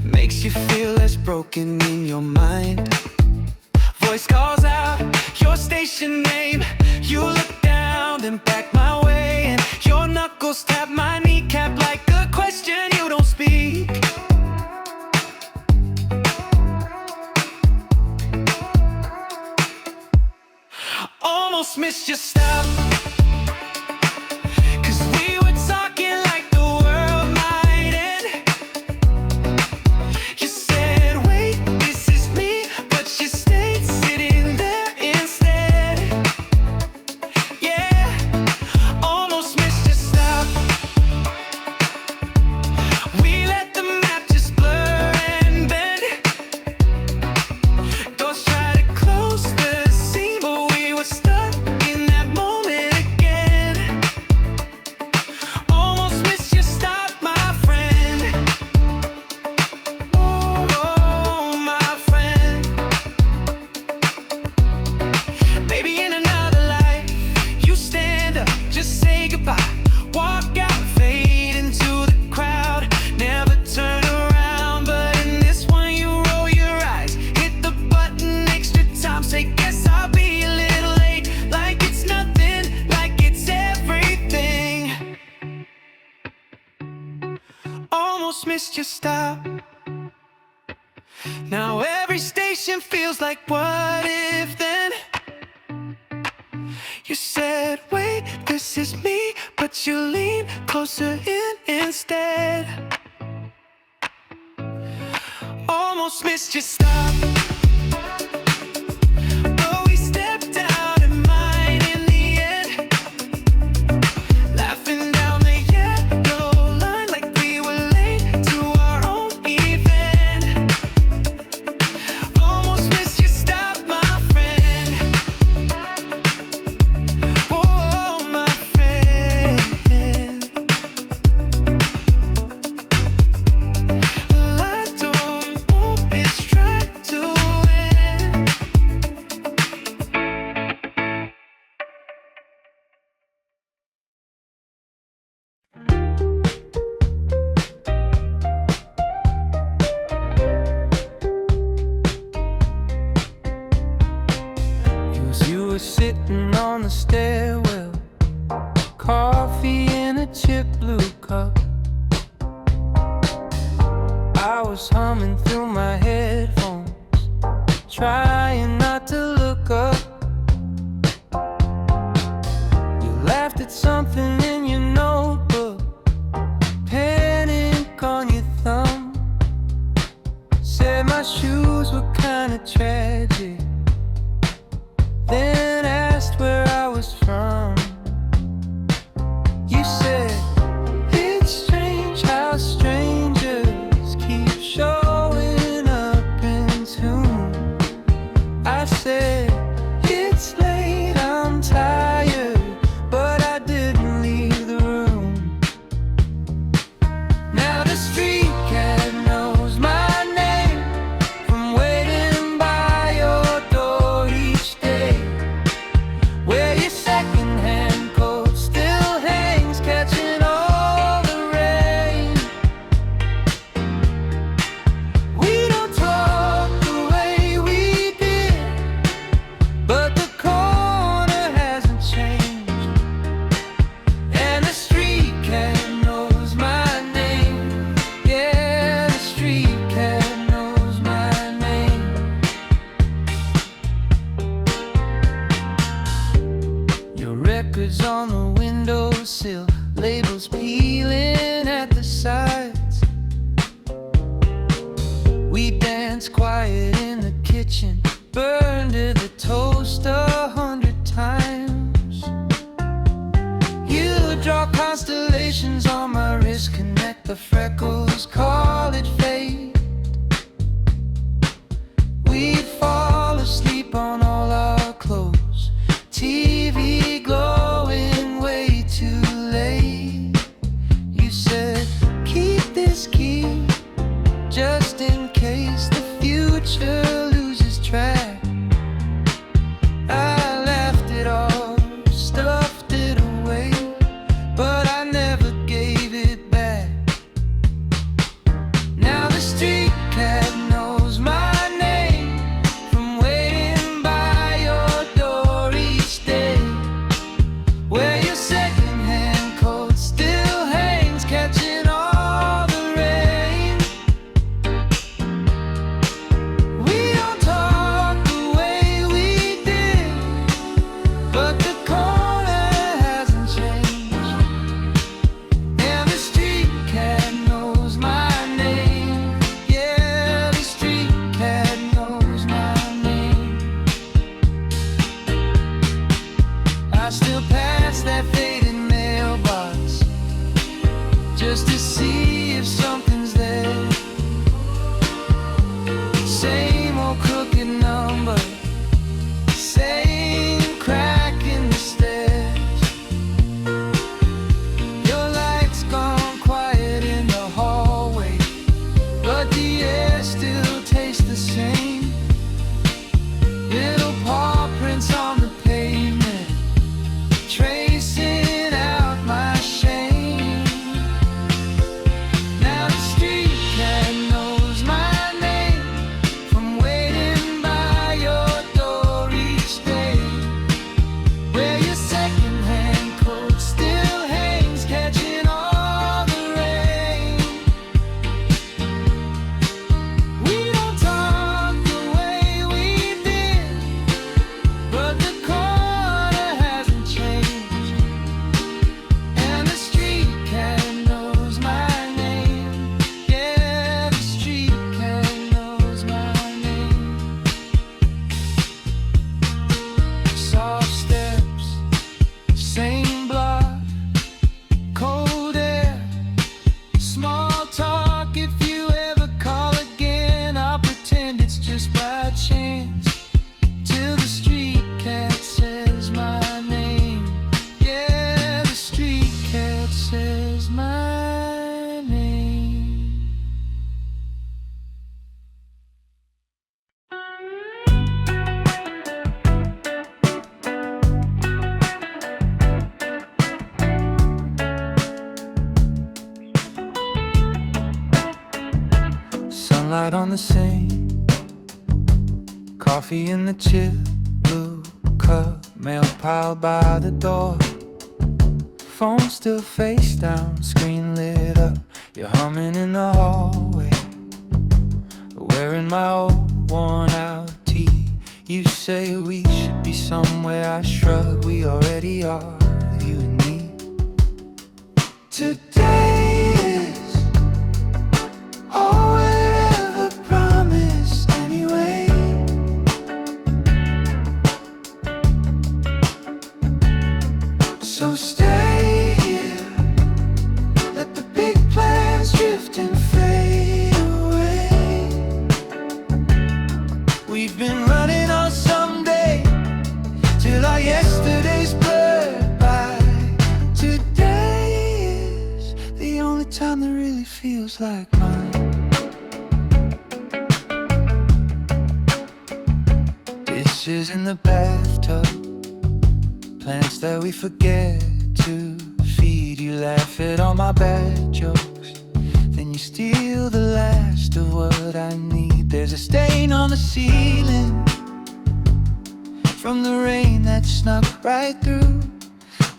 Makes you feel less broken in your mind. Voice calls out your station name. You look down, then back my way, and your knuckles tap my kneecap like a question you don't speak. Almost missed your stop. Missed your stop. Now every station feels like what if then. You said wait, this is me, but you lean closer in instead. Almost missed your stop. Sitting on the stairwell, coffee in a chip blue cup. I was humming through my headphones, trying not to look up. You laughed at something in your notebook, pen ink on your thumb. Said my shoes were kinda tragic, then asked where I was from. You said, it's strange how strangers keep showing up in tune. I said, it's late, I'm tired, but I didn't leave the room. Now the street cat knows my name from waiting by your door each day, where your secondhand coat still hangs, catching all the rain. We don't talk the way we did, but the corner hasn't changed. And the street cat knows my name. Yeah, the street cat knows my name. Your records on the windowsill, labels peeling at the sides. We danced quiet in the kitchen, burned to the toast 100 times. You draw constellations on my wrist, connect the freckles, call it fate. We'd fall asleep on all our clothes, TV glowing way too late. You glance that faded mailbox just to see if something's there. Same old crooked number, same crack in the stairs. Your light's gone quiet in the hallway, but the air still tastes the same. Little paw prints on the pavement, tracing out my shame. Now the street cat knows my name from waiting by your door each day, where your secondhand coat still hangs, catching all the rain. We don't talk the way we did, but the corner hasn't changed. And the street cat knows my name. Yeah, the street cat knows my name. Soft steps, same block, cold air, small talk. If you ever call again, I'll pretend it's just by chance, till the street cat says my name. Yeah, the street cat says my name. Sunlight on the sink, coffee in the chip, blue cup, mail piled by the door. Phone still face down, screen lit up. You're humming in the hallway, wearing my old worn out tee. You say we should be somewhere, I shrug. We already are, you and me. Today is all we're ever promised anyway. So stay here, let the big plans drift and fade away. We've been running on someday till our yesterdays blurred by. Today is the only time that really feels like mine. Dishes in the bathtub, plants that we forget to feed. You laugh at all my bad jokes, then you steal the last of what I need. There's a stain on the ceiling from the rain that snuck right through.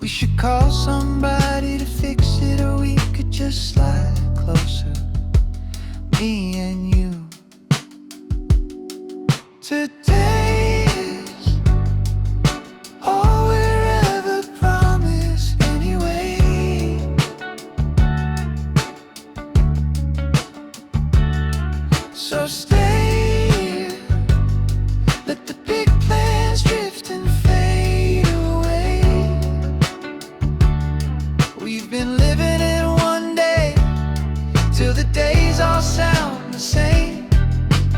We should call somebody to fix it, or we could just slide closer, me and you. Today is all we're ever promised anyway. So stay here, let the big plans drift and fade away. We've been living in one day till the days all sound the same.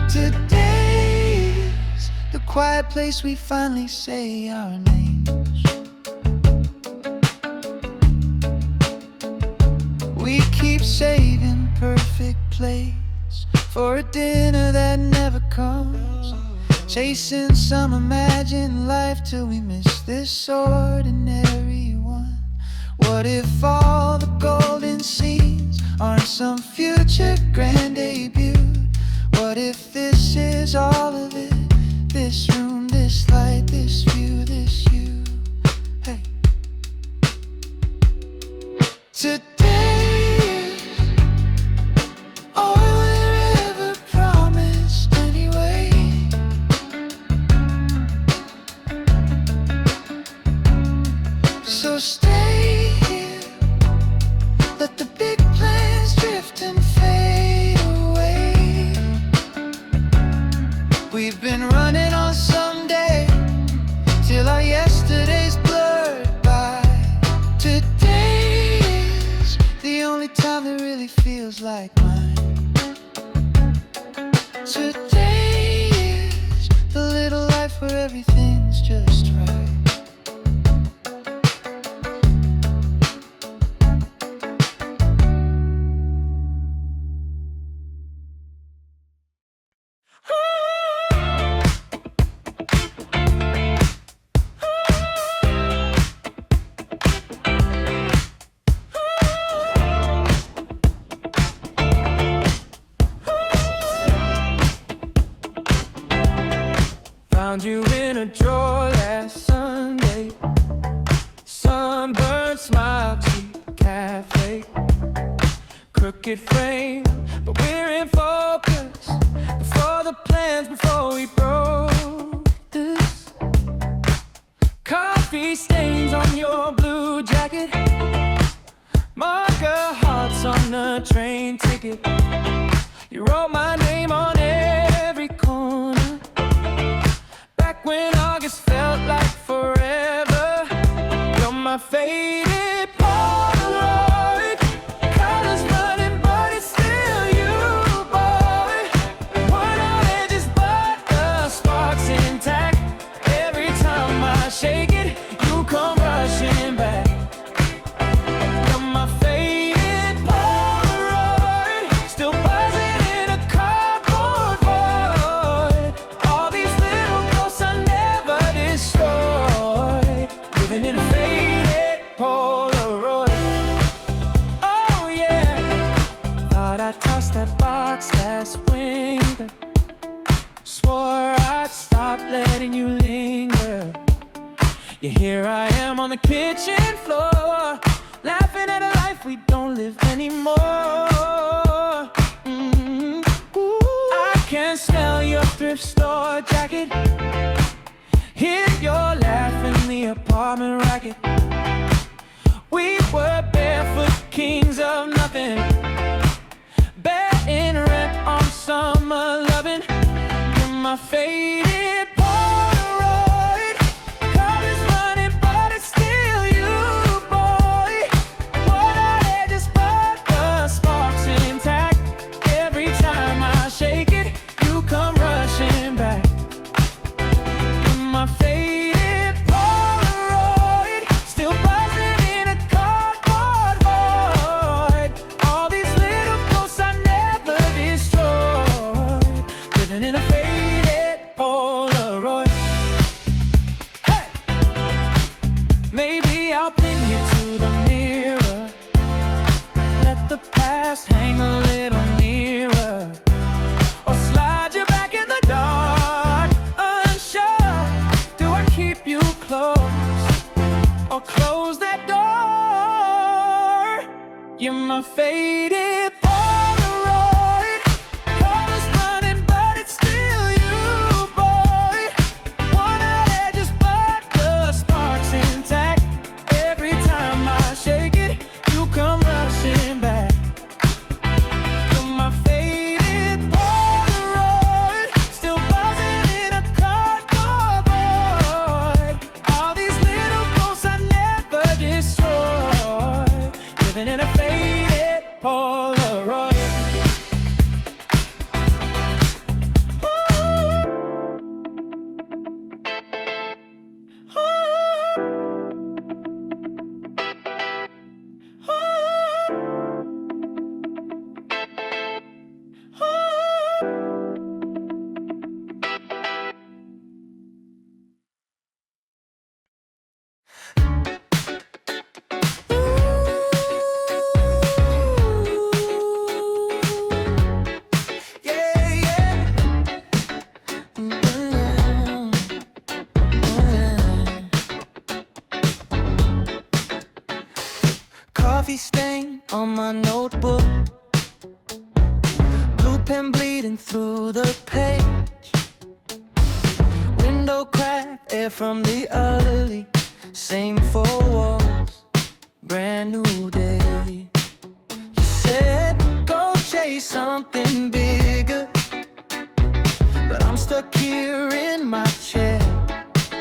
Today's the quiet place we finally say our names. We keep saving perfect plates for a dinner that never comes, chasing some imagined life till we miss this ordinary one. What if all the golden scenes aren't some future grand debut? What if this is all of it? This room, this light, this view, this you. Hey. Today is all we're ever promised anyway. So stay here, let the big plans drift and fade away. We've been running on someday till our yesterdays blurred by. feels like mine. Today is the little life where everything's just right. Found you in a drawer last Sunday. Sunburned smile, cheap cafe. Crooked frame, but we're in focus. Before the plans, before we broke this. Coffee stains on your blue jacket. Marker hearts on the train ticket. You wrote my name on every corner. When August felt like forever, you're my faded Polaroid. Colors running, but it's still you, boy. One on edges, but the spark's intact. Every time I shake it, you come rushing back. You're my faded Polaroid, still buzzing in a cardboard void. All these little ghosts I never destroy, living in a faded Polaroid. Oh yeah, thought I tossed that box last winter. Swore I'd stop letting you linger. Yeah, here I am on the kitchen floor, laughing at a life we don't live anymore. I can smell your thrift store jacket. Hear your laugh in the apartment racket. We were barefoot kings of nothing, betting rent on summer loving. You're my faded Polaroid. Colors running, but it's still you, boy. What I had just bought, the sparks intact. Every time I shake it, you come rushing back. My faded Polaroid, still buzzing in a cardboard void. All these little ghosts I never destroyed, living in a faded Polaroid. Hey! Maybe I'll pin you to the mirror, let the past hang a little nearer, or slide you back in the dark, unsure. Do I keep you close or close that door? You're my faded Polaroid. Colors running, but it's still you, boy. One out edges, but the spark's intact. Every time I shake it, you come rushing back. You're my faded Polaroid, still buzzing in a cardboard void. All these little ghosts I never destroy, living in a faded Polaroid. Coffee stain on my notebook, blue pen bleeding through the page. Window crack, air from the alley. Same four walls, brand new day. You said go chase something bigger, but I'm stuck here in my chair,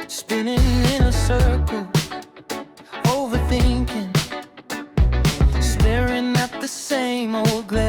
spinning in a circle, overthinking, staring at the same old glass.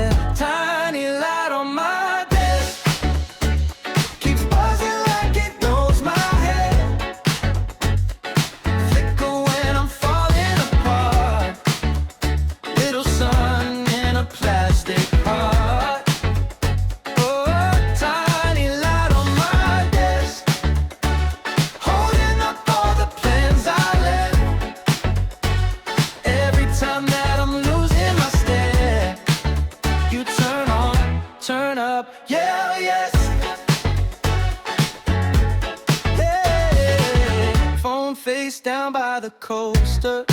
face down by the coaster.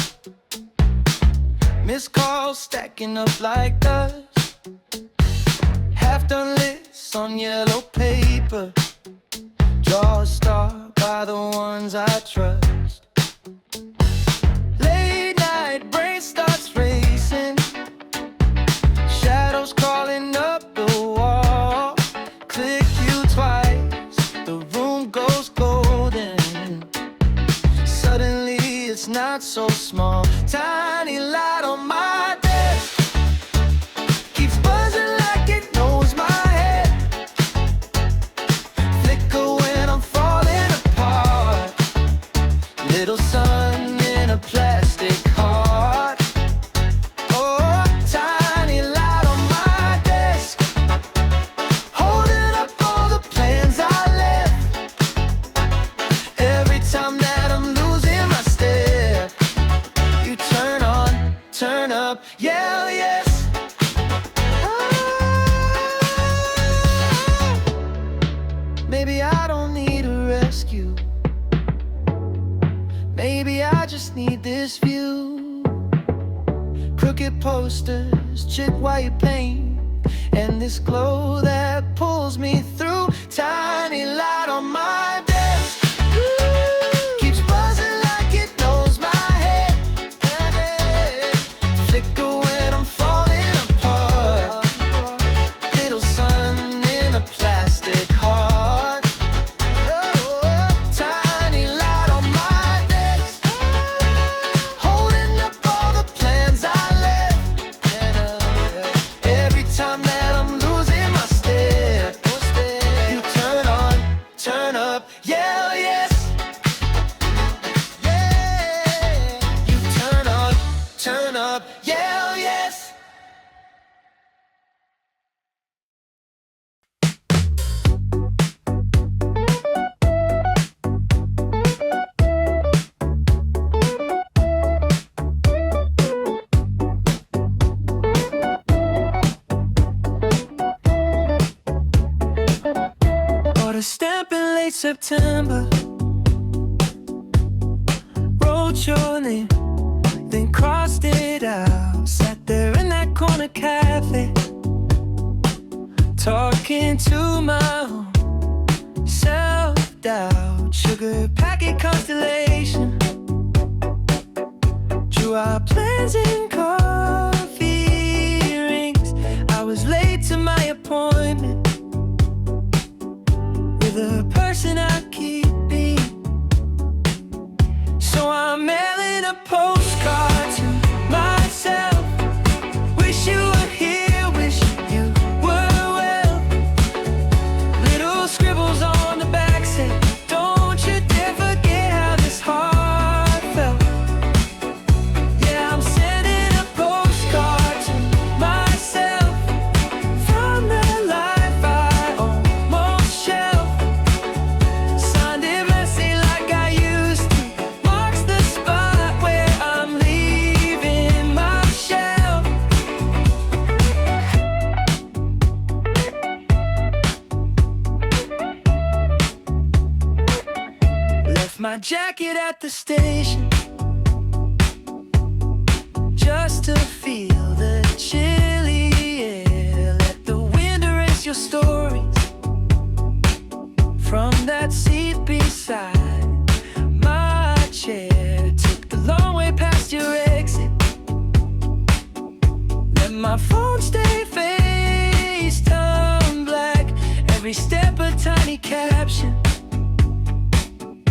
Missed calls stacking up like dust. Half-done lists on yellow paper. Draw a star by the ones I trust. Late night, brain starts racing. Shadows crawling up the wall. Click you twice, the room goes golden. Suddenly it's not so small. Tiny light on my desk keeps buzzing like it knows my head. Flicker when I'm falling apart. Little sun in a plastic heart. Oh, tiny light on my desk, holding up all the plans I left. Every time that I'm losing my step, you turn on, turn up, yell yes. Maybe I don't need a rescue. Maybe I just need this view. Crooked posters, chick while you paint, and this glow that pulls me through. Tiny light on my desk keeps buzzing like it knows my head. Flicker when I'm falling apart. Little sun in a plastic heart. Tiny light on my desk, holding up all the plans I left. Every time that I'm losing my step, you turn on, turn up, yell yes. Yeah, you turn on, turn up, yell yes. Bought a stamp in late September, wrote your name, then crossed it out. Sat there in that corner cafe, talking to my own self-doubt. Sugar packet constellation, drew our plans in coffee rings. I was late to my appointment with a person I keep being. So I'm mailing a postcard to myself. Wish you were here, wish you were well. Little scribbles on the back say, don't you dare forget how this heart felt. Yeah, I'm sending a postcard to myself from the life I almost shelved. Signed it messy like I used to. Marks the spot where I'm leaving my shell. Left my jacket at the station just to feel the chilly air. Let the wind erase your stories from that seat beside my chair. Took the long way past your exit. Let my phone stay FaceTime black. Every step a tiny caption.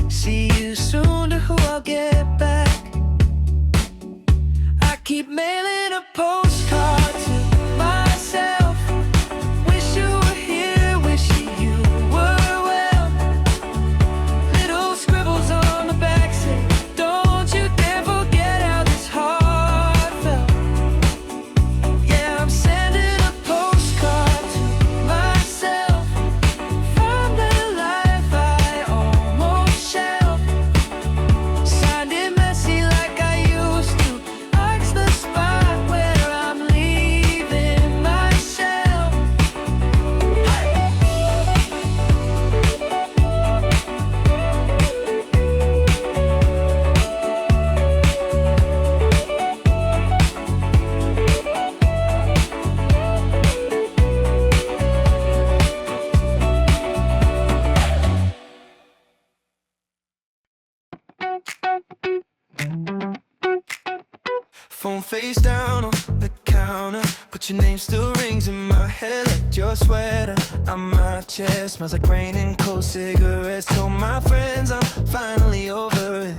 See you soon to who I'll get back. I keep mailing a postcard to myself. Wish you were here, wish you were well. Little scribbles on the back say, don't you dare forget how this heart felt. Yeah, I'm sending a postcard to myself from the life I almost shelved. Signed it messy like I used to. Marks the spot where I'm Phone face down on the counter, but your name still rings in my head like your sweater on my chest. Smells like rain and cold cigarettes. Told my friends I'm finally over it.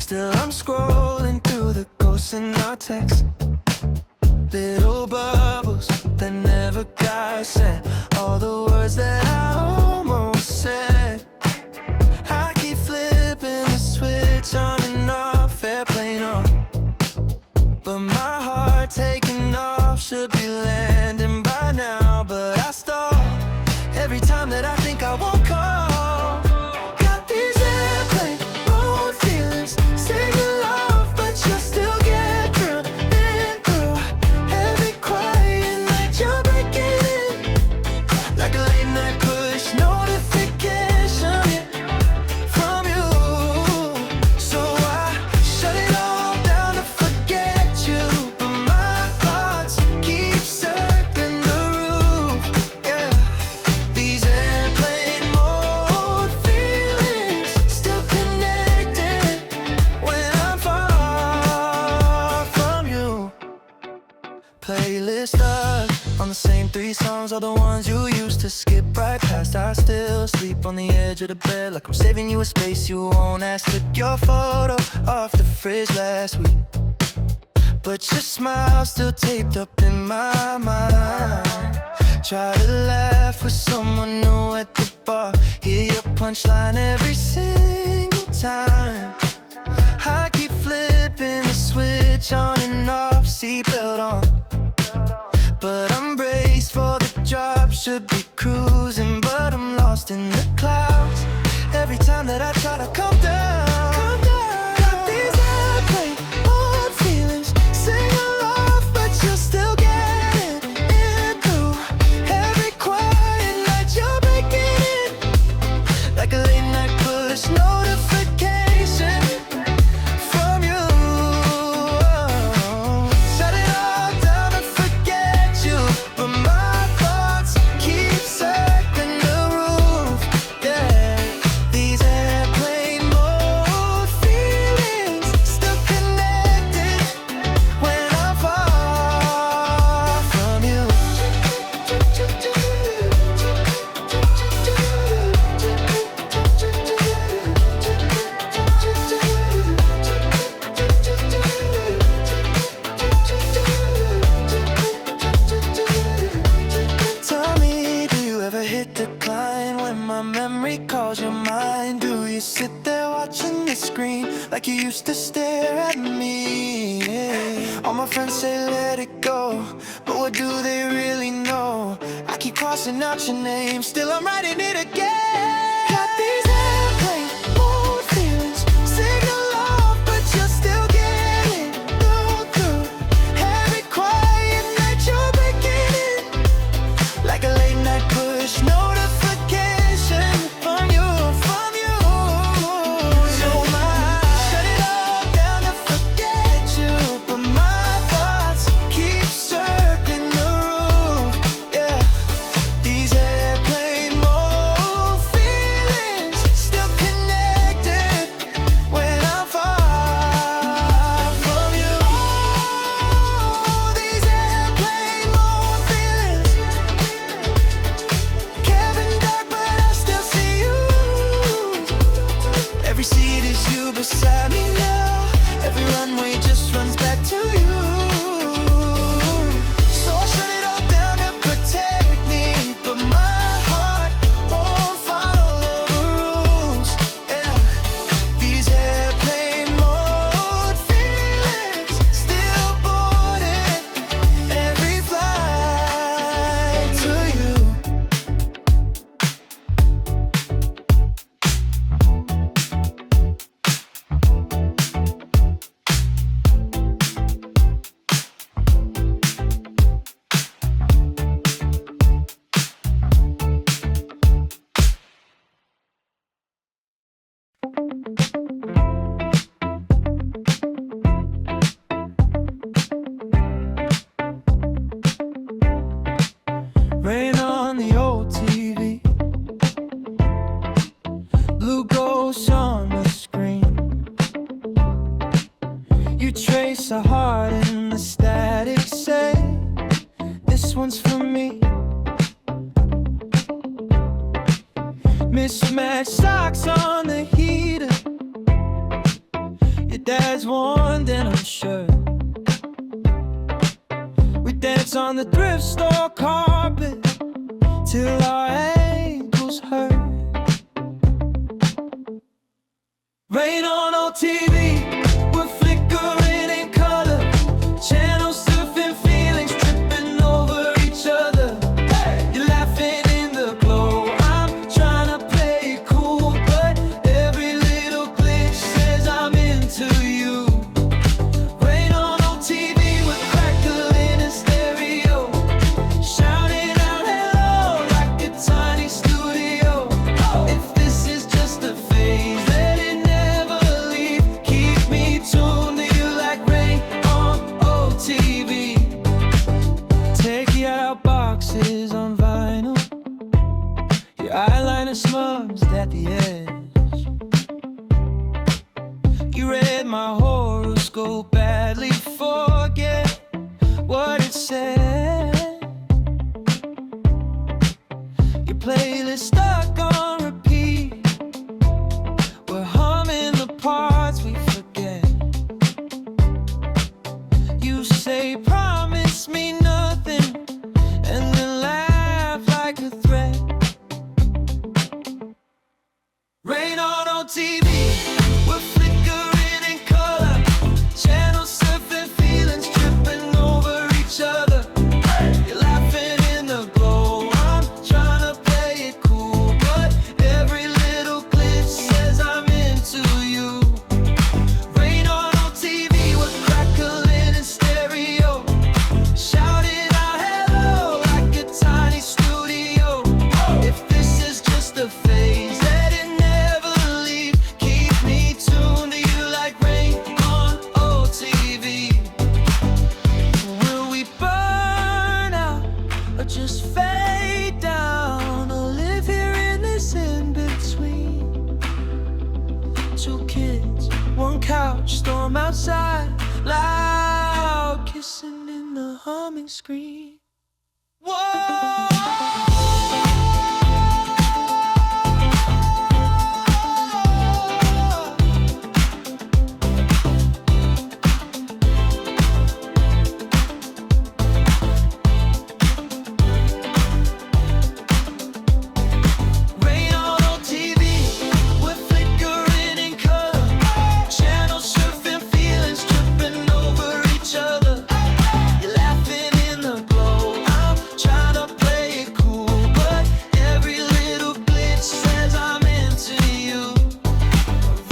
Still I'm scrolling through the ghosts in our texts. Little bubbles that never got sent. All the words that I almost said. I keep flipping the switch on and off, airplane on. But my heart taking off, should be landing by now. But I stall every time that I think I won't call. Got these airplane mode feelings, singing love, but you'll still get through. And through every quiet night you're breaking in, like a late night push notification, yeah, from you. So I shut it all down to forget you, but my thoughts keep circling the roof, yeah. These airplane mode feelings still connected when I'm far from you. Playlist stuck on the same 3 songs, all the ones you used to skip right past. I still sleep on the edge of the bed like I'm saving you a space you won't ask. Took your photo off the fridge last week, but your smile still taped up in my mind. Try to laugh with someone new at the bar, hear your punchline every single time. I keep flipping the switch on and off, seatbelt on, but I'm braced for the drop. Should be cruising, but I'm lost in the clouds. Every time that I try to come down, got these airplane mode feelings, sing along, but you're still getting in through every quiet night you're breaking in, like a late night push notification from you. Shut it all down to forget you, but my thoughts keep circling the roof, yeah. These airplane mode feelings still connected when I'm far from you. Tell me, do you ever hit decline when my memory calls your mind? Do you sit there watching the screen like you used to stare at me? Yeah. All my friends say let it go, but what do they really know? I keep crossing out your name, still I'm writing it again. Got these airplane mode feelings, sing along, but you're still getting through every quiet night you're breaking in, like a late night push notification from you, from you. So my shut it all down to forget you, but my thoughts keep circling the roof, yeah. These airplane mode You trace a heart in the static, say this one's for me. Mismatched socks on the heater. Your dad's worn denim shirt. We dance on the thrift store carpet till our ankles hurt. Rain on old TV, we're flickering in color. Channel surfing, feelings tripping over each other. You're laughing in the glow. I'm trying to play it cool, but every little glitch says I'm into you. Rain on old TV, we're crackling in stereo. Shouting out hello like a tiny studio. If this is just a phase, let it never leave. Keep me tuned to you like rain on old TV. Take you out boxes on vinyl. Your eyeliner smudged at the edge. You read my horoscope badly, forget what it said. Your playlist stuck on repeat. We're humming the parts we forget. You say promise me nothing and then laugh like a threat. Rain on old TV, we're flickering in color. Channel surfing, feelings tripping over each other. You're laughing in the glow. I'm trying to play it cool, but every little glitch says I'm into you. Rain on old TV, we're crackling in stereo. Shouting out hello like a tiny studio. If this is just a phase, let it never leave. Keep me tuned to you like rain on old TV. Will we burn out or just fade down, or live here in this in-between? Two kids, one couch, storm outside, loud kissing in the humming screen. Whoa! Rain on old TV, we're flickering in color. Channel surfing, feelings tripping over each other. You're laughing in the glow. I'm trying to play it cool, but every little glitch says I'm into you.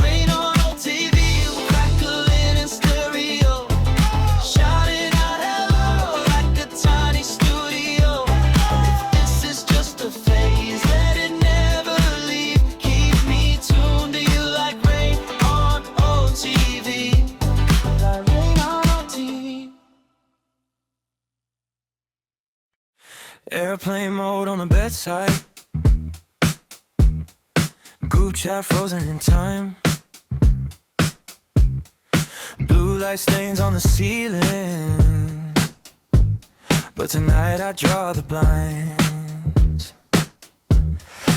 Rain on old TV, crackling in stereo. Shouting out hello like a tiny studio. If this is just a phase, let it never leave. Keep me tuned to you like rain on old TV. Like rain on old TV. Airplane mode on the bedside. Group chat frozen in time. Blue light stains on the ceiling, but tonight I draw the blinds.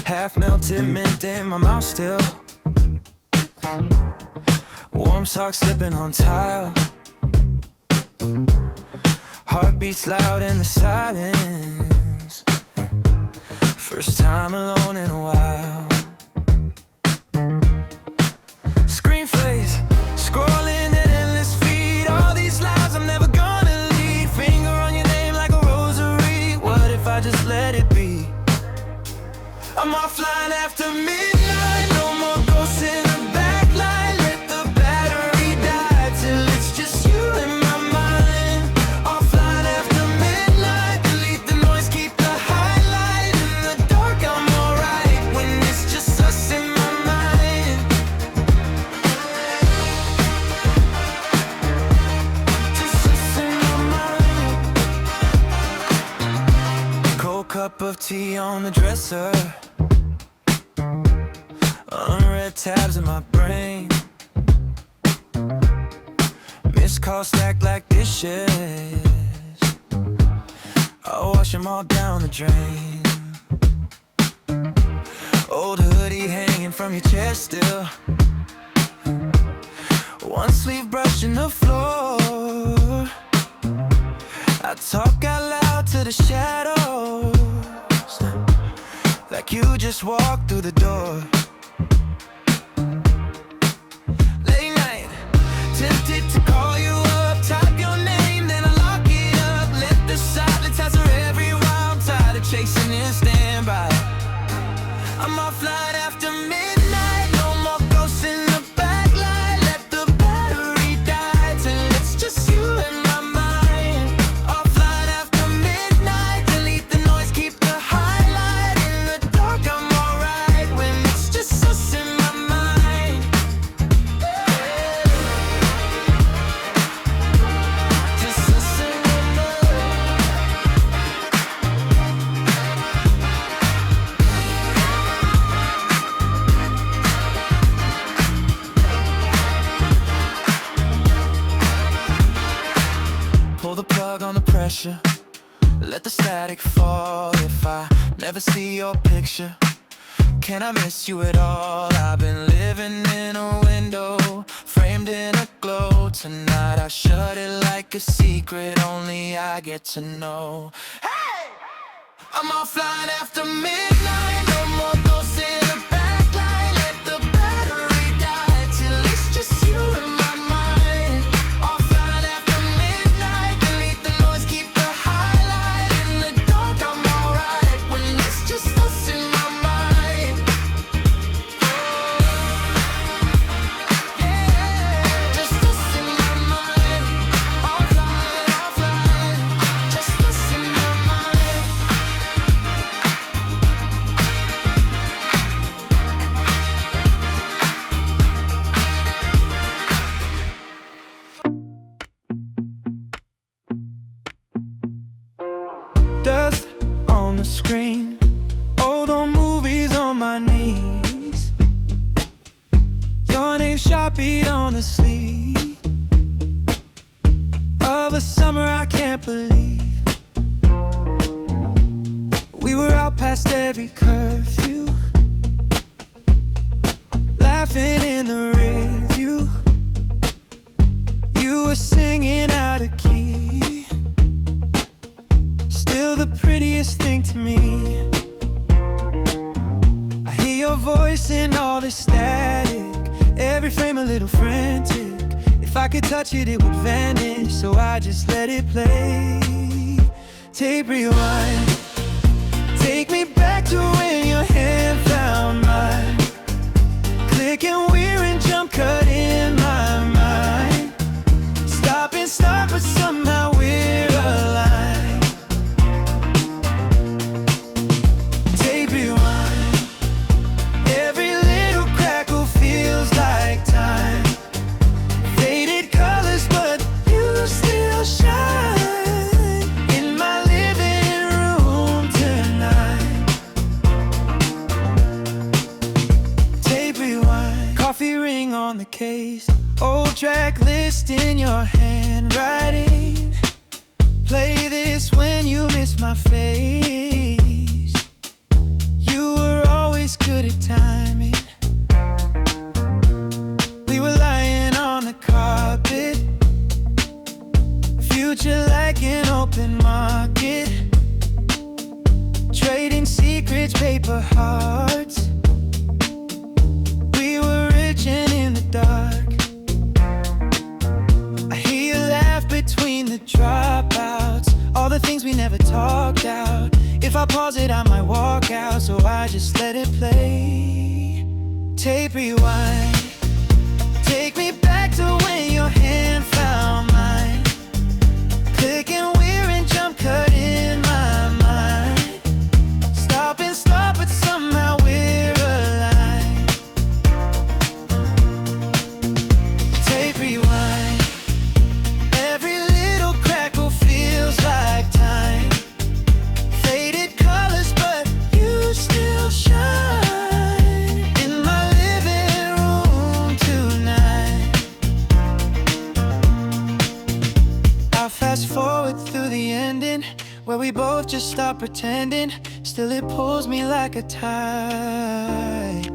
Half melted mint in my mouth still. Warm socks slipping on tile. Heartbeats loud in the silence. First time alone in a while. Screen face, scrolling in endless feed. All these lives I'm never gonna leave. Finger on your name like a rosary. What if I just let it be? I'm offline after midnight. No more ghosts in the backlight. Let the battery die till it's just you in my mind. Offline after midnight. Delete the noise, keep the highlight. In the dark I'm alright when it's just us in my mind. Just us in my mind. Cold cup of tea on the dresser. Unread tabs in my brain. Missed called stacked like dishes. I'll wash them all down the drain. Old hoodie hanging from your chest still. One sleeve brushing the floor. I talk out loud to the shadows, like you just walked through the door. Late night, tempted to call you up, type your name, then I lock it up. Let the silence answer every wild tide of chasing and stand by. I'm offline after midnight, no more ghosts in the backlight. Let the battery die till it's just you and my mind. Offline after midnight, delete the noise, keep the highlight. In the dark I'm alright when it's just us in my mind. Just us in my mind. Pull the plug on the pressure, let the static fall. If I never see your picture, can I miss you at all? I've been living in a window, framed in a glow. Tonight I shut it like a secret, only I get to know. Hey! I'm offline after midnight, no more ghosts in the backlight. Let the battery die till it's just you and my mind. Offline after midnight, delete the noise, keep the highlight. In the dark I'm alright when it's just us in my mind. Yeah, just us in my mind. Offline, offline, just us in my mind. Dust on the screen, old movies on my knees. Your name Sharpie on the sleeve of a summer I can't believe. We were out past every curfew, laughing in the rear view. You were singing out of key, still the prettiest thing to me. I hear your voice in all the static, every frame a little frantic. If I could touch it, it would vanish, so I just let it play. Tape rewind, take me back to when your hand found mine. Click and we're in jump cut in my mind. Stop and start, but somehow we're aligned. Tape rewind, every little crackle feels like time. Faded colors, but you still shine in my living room tonight. Tape rewind, coffee ring on the case, old track list in your handwriting. Play this when you miss my face. You were always good at timing. We were lying on the carpet, future like an open market. Trading secrets, paper hearts. We were rich and in the dark. I hear you laugh between the dropouts, all the things we never talked out. If I pause it, I might walk out, so I just let it play. Tape rewind, take me back to when your hand found mine. Click and we're in jump cut in my mind. Stop and start, but somehow we're aligned. Tape rewind, every little crackle feels like time. Faded colors, but you still shine in my living room where we both just stop pretending. Still it pulls me like a tide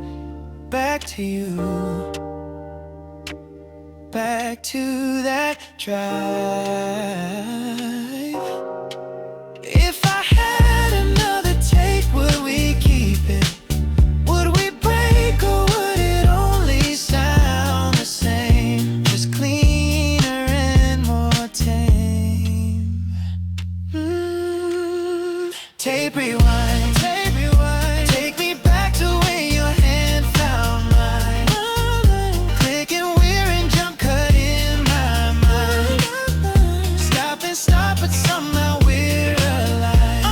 back to you, back to that drive. If I had another take, would we keep it? Would we break, or would it only sound the same? Just cleaner and more tame. Tape rewind, tape rewind. Take me back to when your hand found mine. Click and we're in jump cut in my mind. Stop and stop, but somehow we're alive.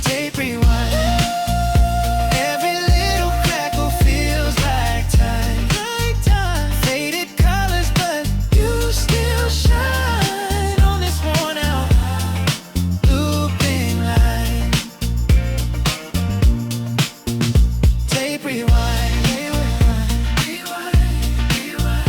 Tape rewind. Every little crackle feels like time. Faded colors, but you still shine on this worn out looping line. Tape rewind. Rewind, rewind, rewind,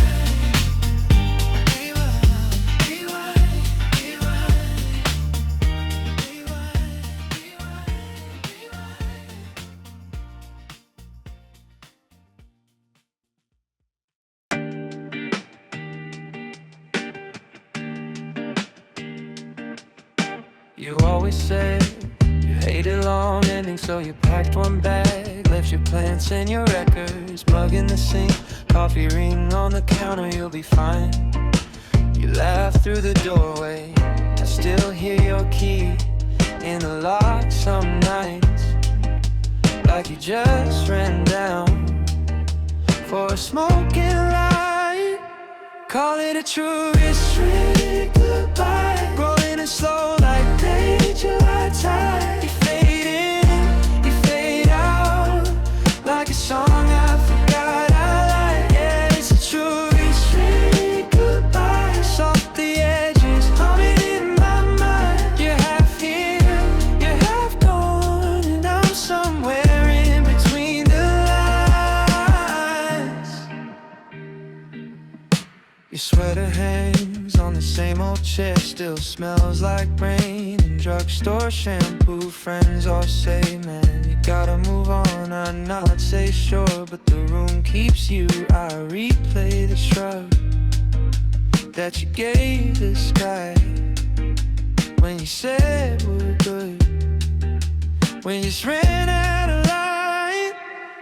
You always said you hated long endings, so you packed one bag, left your plants and your records, mug in the sink, coffee ring on the counter, you'll be fine. You laugh through the doorway, I still hear your key in the lock some nights, like you just ran down for a smoking light. Call it a true history goodbye, rolling it slow like late July tide. You fade in, you fade out, like a song I forgot I like. Yeah, it's a true history goodbye. Soft the edges, humming in my mind. You're half here, you're half gone, and I'm somewhere in between the lines. Your sweater hangs on the same old chair, still smells like rain and drugstore shampoo. Friends all say, man, you gotta move on. I nod, say sure, but the room keeps you. I replay the shrug that you gave the sky when you said we're good, when you just ran out of line.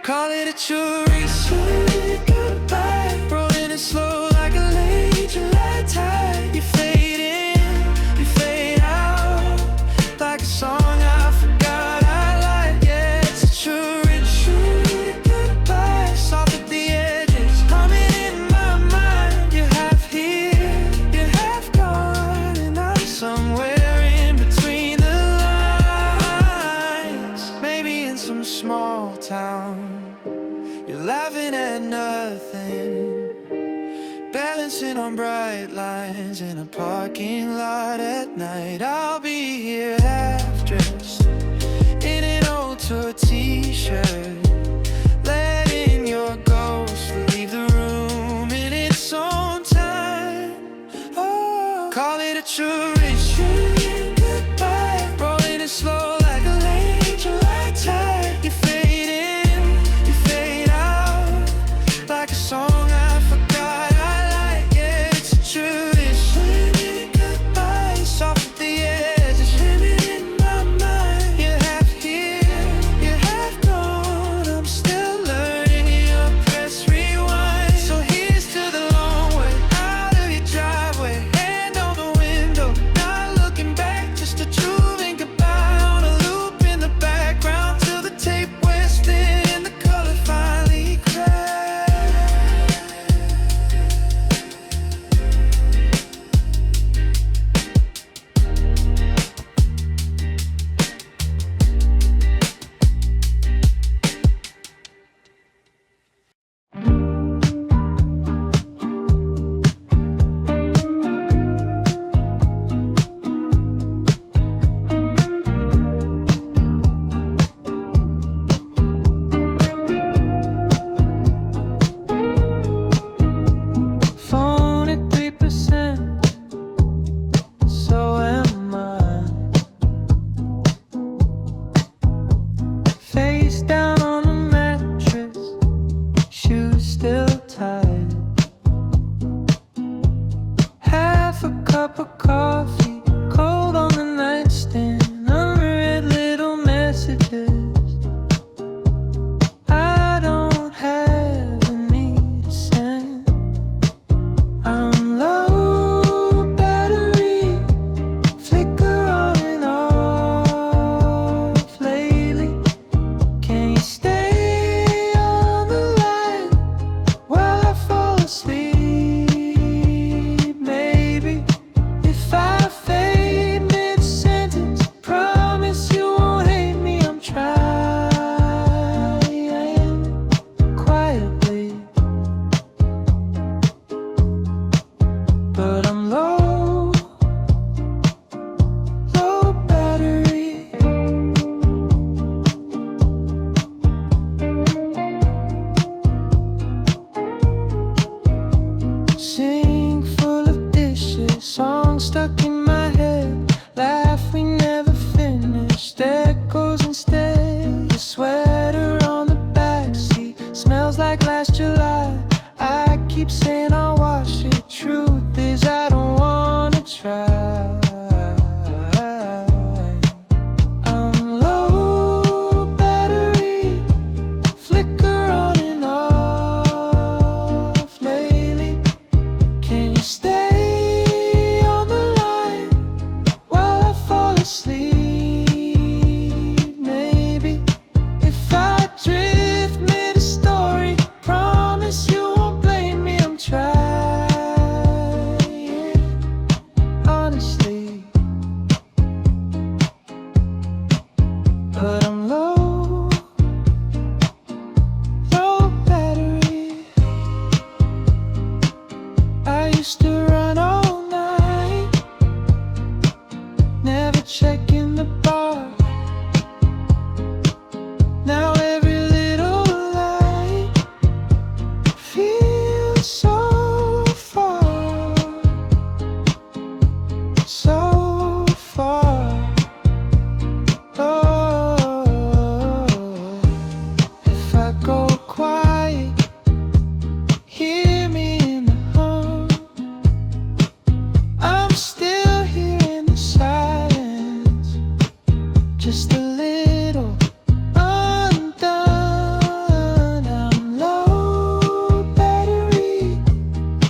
Call it a true recent goodbye, rolling it slow like a late July tide. You fade in, you fade out, like a song I forgot I like. Yeah, it's a true goodbye. Soft at the edges, humming in my mind. You're half here, you're half gone, and I'm somewhere in between the lines. Maybe in some small town, you're laughing at nothing, balancing on bright lines in a parking lot at night. I'll be here half dressed in an old tour t-shirt, letting your ghost leave the room in its own time. Oh, call it a true goodbye, rolling it slow like a late July tide. You fade in, you fade out, like a song I forgot I like. Yeah, it's a true goodbye. Soft at the edges, living in my mind. You're half here, you're half gone, cup of coffee, cold on the nightstand, unread little messages. I don't have any to send. I'm low battery, flicker on and off lately. Can you stay on the line while I fall asleep? Maybe if I fade mid-sentence, promise you won't hate me. I'm trying quietly, but I'm low battery. Sink full of dishes, songs stuck in my head, laugh we never finished, echoes instead. Your sweater on the backseat smells like last July. I keep saying I'll wash it, truth is I don't wanna try. I'm low battery, flicker on and off lately. Can you stay on the line while I fall asleep? Maybe if I drift mid-story, promise you won't blame me. I'm trying honestly, but I'm low battery. I used to run all night, never checking the bar. Now every little light feels so far, so far. Oh, if I go quiet, hear me in the hum. I'm still here in the silence, just a little undone. I'm low battery,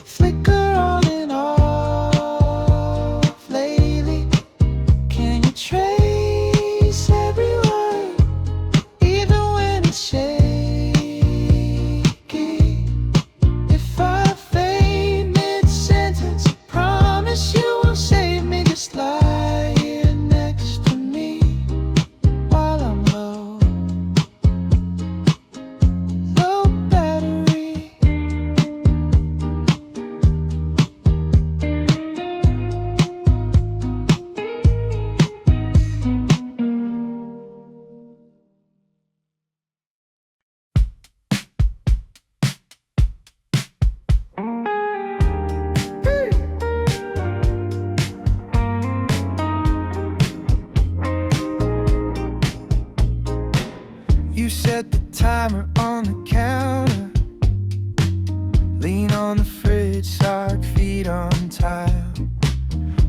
flicker on and off lately. Can you trace every word, even when it's shaky? If I fade mid-sentence, promise you won't save me. Just lie here next to me while I'm low battery. You set the timer on the counter, lean on the fridge, sock feet on tile,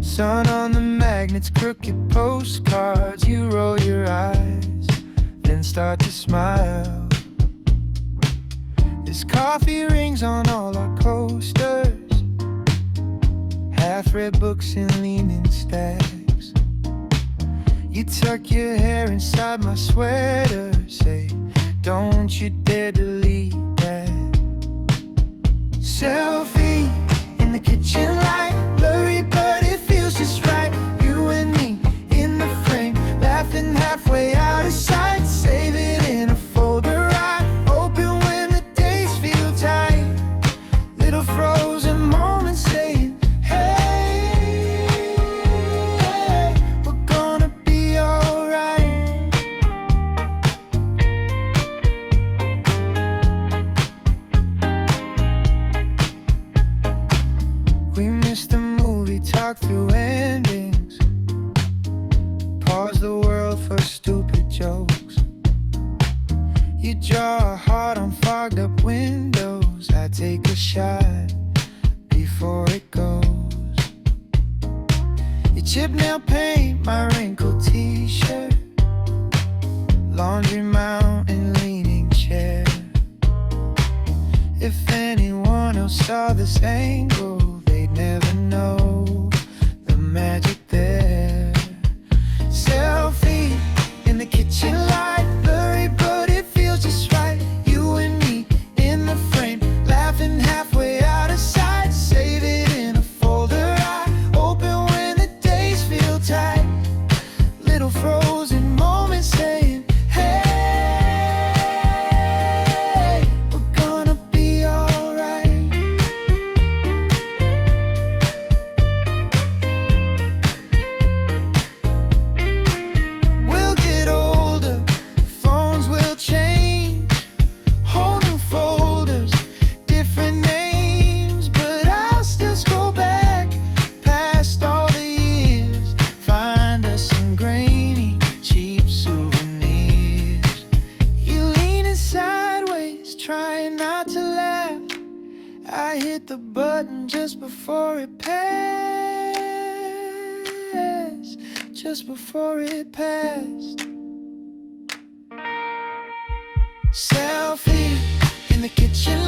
sun on the magnets, crooked postcards. You roll your eyes, then start to smile. This coffee rings on all our coasters, half-read books in leaning stacks. You tuck your hair inside my sweater, say, don't you dare delete that. Selfie in the kitchen light, blurry but it feels just right. You and me in the frame, laughing halfway out of sight. Save it in a folder, right? Open when the days feel tight. Little frozen moments saying, hey, we're gonna be alright. We missed the movie, talk through endings, pause the world for stupid jokes. You draw a heart on fogged up windows. I take a shot before it goes. your chip nail paint, my wrinkled t-shirt, laundry mountain leaning chair. If anyone else saw this angle, they'd never know the magic there. Selfie in the kitchen light, blurry but it feels just right. You and me in the frame, laughing halfway out of sight. Save it in a folder, I open when the days feel tight. Little frozen moments saying, hey, we're gonna be alright. We'll get older, phones will change, whole new folders, different names, but I'll still scroll back past all the years, find us some grainy, cheap souvenirs. You leaning sideways, trying not to laugh. I hit the button just before it passed, just before it passed. Selfie in the kitchen